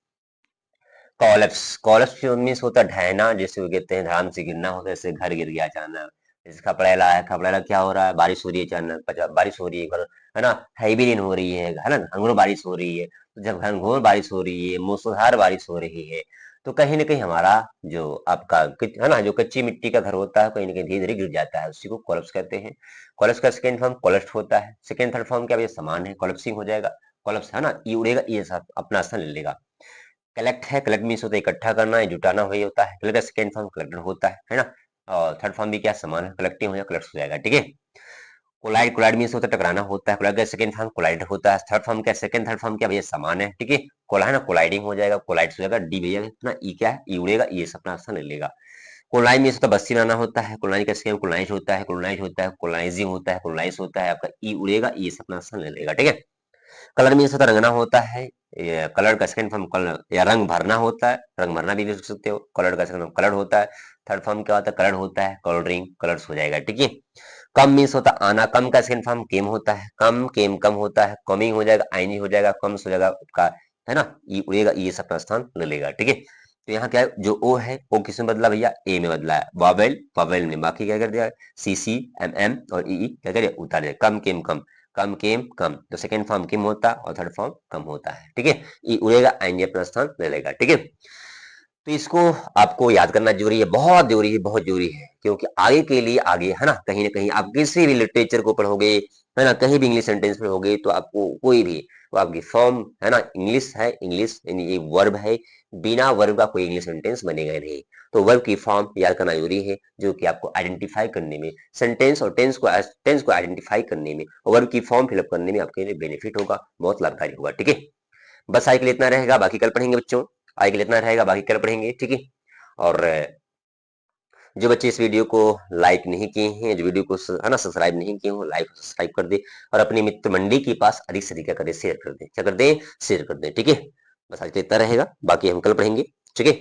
कॉलेप्स, कॉलेप्स मीन्स होता है ढहना, जैसे वो कहते हैं ध्यान से गिरना होता है, जैसे घर गिर गया अचानक, जैसे खपड़ेला है, खपड़ेला क्या हो रहा है, बारिश हो रही है अचानक, बारिश हो रही है ना, हैवी रेन हो रही है ना, घनघोर बारिश हो रही है। तो जब घनघोर बारिश हो रही है, मूसलाधार बारिश हो रही है, तो कहीं ना कहीं हमारा जो आपका है ना, जो कच्ची मिट्टी का घर होता है, कहीं ना कहीं धीरे धीरे गिर जाता है, उसी को कोलेप्स कहते हैं। कोलेप्स का सेकेंड फॉर्म कोलेप्स होता है। सेकेंड थर्ड फॉर्म क्या भैया, समान है, कोलेप्सिंग हो जाएगा, कोलेप्स है ना, ई उड़ेगा, ई अपना स्थान ले लेगा। कलेक्ट है, कलेक्ट मीन्स होता है इकट्ठा करना है, जुटाना वही होता है। कलेक्ट का सेकेंड फॉर्म कलेक्टर होता है ना। और थर्ड फॉर्म भी क्या समान है, कलेक्टिंग हो जाएगा, कलेक्ट हो जाएगा, ठीक है। कोलाइड, कोलाइड मीन्स होता है टकराना होता है, कोलाइड का सेकेंड फॉर्म कोलाइड होता है। थर्ड फॉर्म क्या, सेकेंड थर्ड फॉर्म क्या भैया, समान है, ठीक है। कोला है ना, कोलाइडिंग हो जाएगा, कोलाइड हो जाएगा, डी भैया ना, ई क्या है, ई उड़ेगा, ई से अपना स्थान ले लेगा। कोलाइन मीन्स होता है बस्ती बनाना होता है, कोलाइन का सेकेंड कोलाइज होता है, कोलाइज होता है, कोलाइजिंग होता है, कोलाइज होता है, आपका ई उड़ेगा, ई से अपना स्थान ले लेगा, ठीक है। कलर मीन्स होता है रंगना होता है, कलर का सेकंड फॉर्म कलर या रंग भरना होता है, रंग भरना भी लिख सकते हो। कलर का सेकंड फॉर्म कलर होता है। थर्ड फॉर्म क्या होता है, कलर होता है, कलरिंग, कलर्स हो जाएगा, ठीक है। कम मीन्स होता है आना, कम का सेकंड फॉर्म केम होता है, कम केम कम होता है, कमिंग हो जाएगा, आईनी हो जाएगा, कम्स हो जाएगा आपका, है ना, ये उड़ेगा, ये सब अपना स्थान ले लेगा, ठीक है। तो यहाँ क्या है, जो ओ है वो किस में बदला भैया, ए में बदला है, वावेल वावेल में, बाकी क्या कर दिया, CC MM और ई क्या करिए, उतार दिया, कम केम कम, कम केम कम, तो सेकंड फॉर्म किम होता है और थर्ड फॉर्म कम होता है, ठीक है। ई उड़ेगा, आएंगे अपना स्थान ले लेगा, ठीक है। तो इसको आपको याद करना जरूरी है, बहुत जरूरी है, बहुत जरूरी है, क्योंकि आगे के लिए आगे है ना, कहीं ना कहीं आप किसी भी लिटरेचर को पढ़ोगे, है ना, कहीं भी इंग्लिश सेंटेंस पढ़ोगे, तो आपको कोई भी वो आपकी फॉर्म है ना, इंग्लिश है, इंग्लिश यानी ये वर्ब है, बिना वर्ब का कोई इंग्लिश सेंटेंस बनेगा नहीं। तो वर्ब की फॉर्म याद करना जरूरी है, जो कि आपको आइडेंटिफाई करने में, सेंटेंस और टेंस को आइडेंटिफाई करने में, वर्ब की फॉर्म फिलअप करने में आपके लिए बेनिफिट होगा, बहुत लाभकारी होगा, ठीक है। बस आज के लिए इतना रहेगा, बाकी कल पढ़ेंगे बच्चों, आज के लिए इतना रहेगा, बाकी कल पढ़ेंगे, ठीक है। और जो बच्चे इस वीडियो को लाइक नहीं किए हैं, जो वीडियो को है ना सब्सक्राइब नहीं किए हो, लाइक सब्सक्राइब कर दे, और अपनी मित्र मंडली के पास अधिक से अधिक क्या करें, शेयर कर दें, क्या कर दें, शेयर कर दें, ठीक है। बस आज के लिए इतना रहेगा, बाकी हम कल पढ़ेंगे, ठीक है।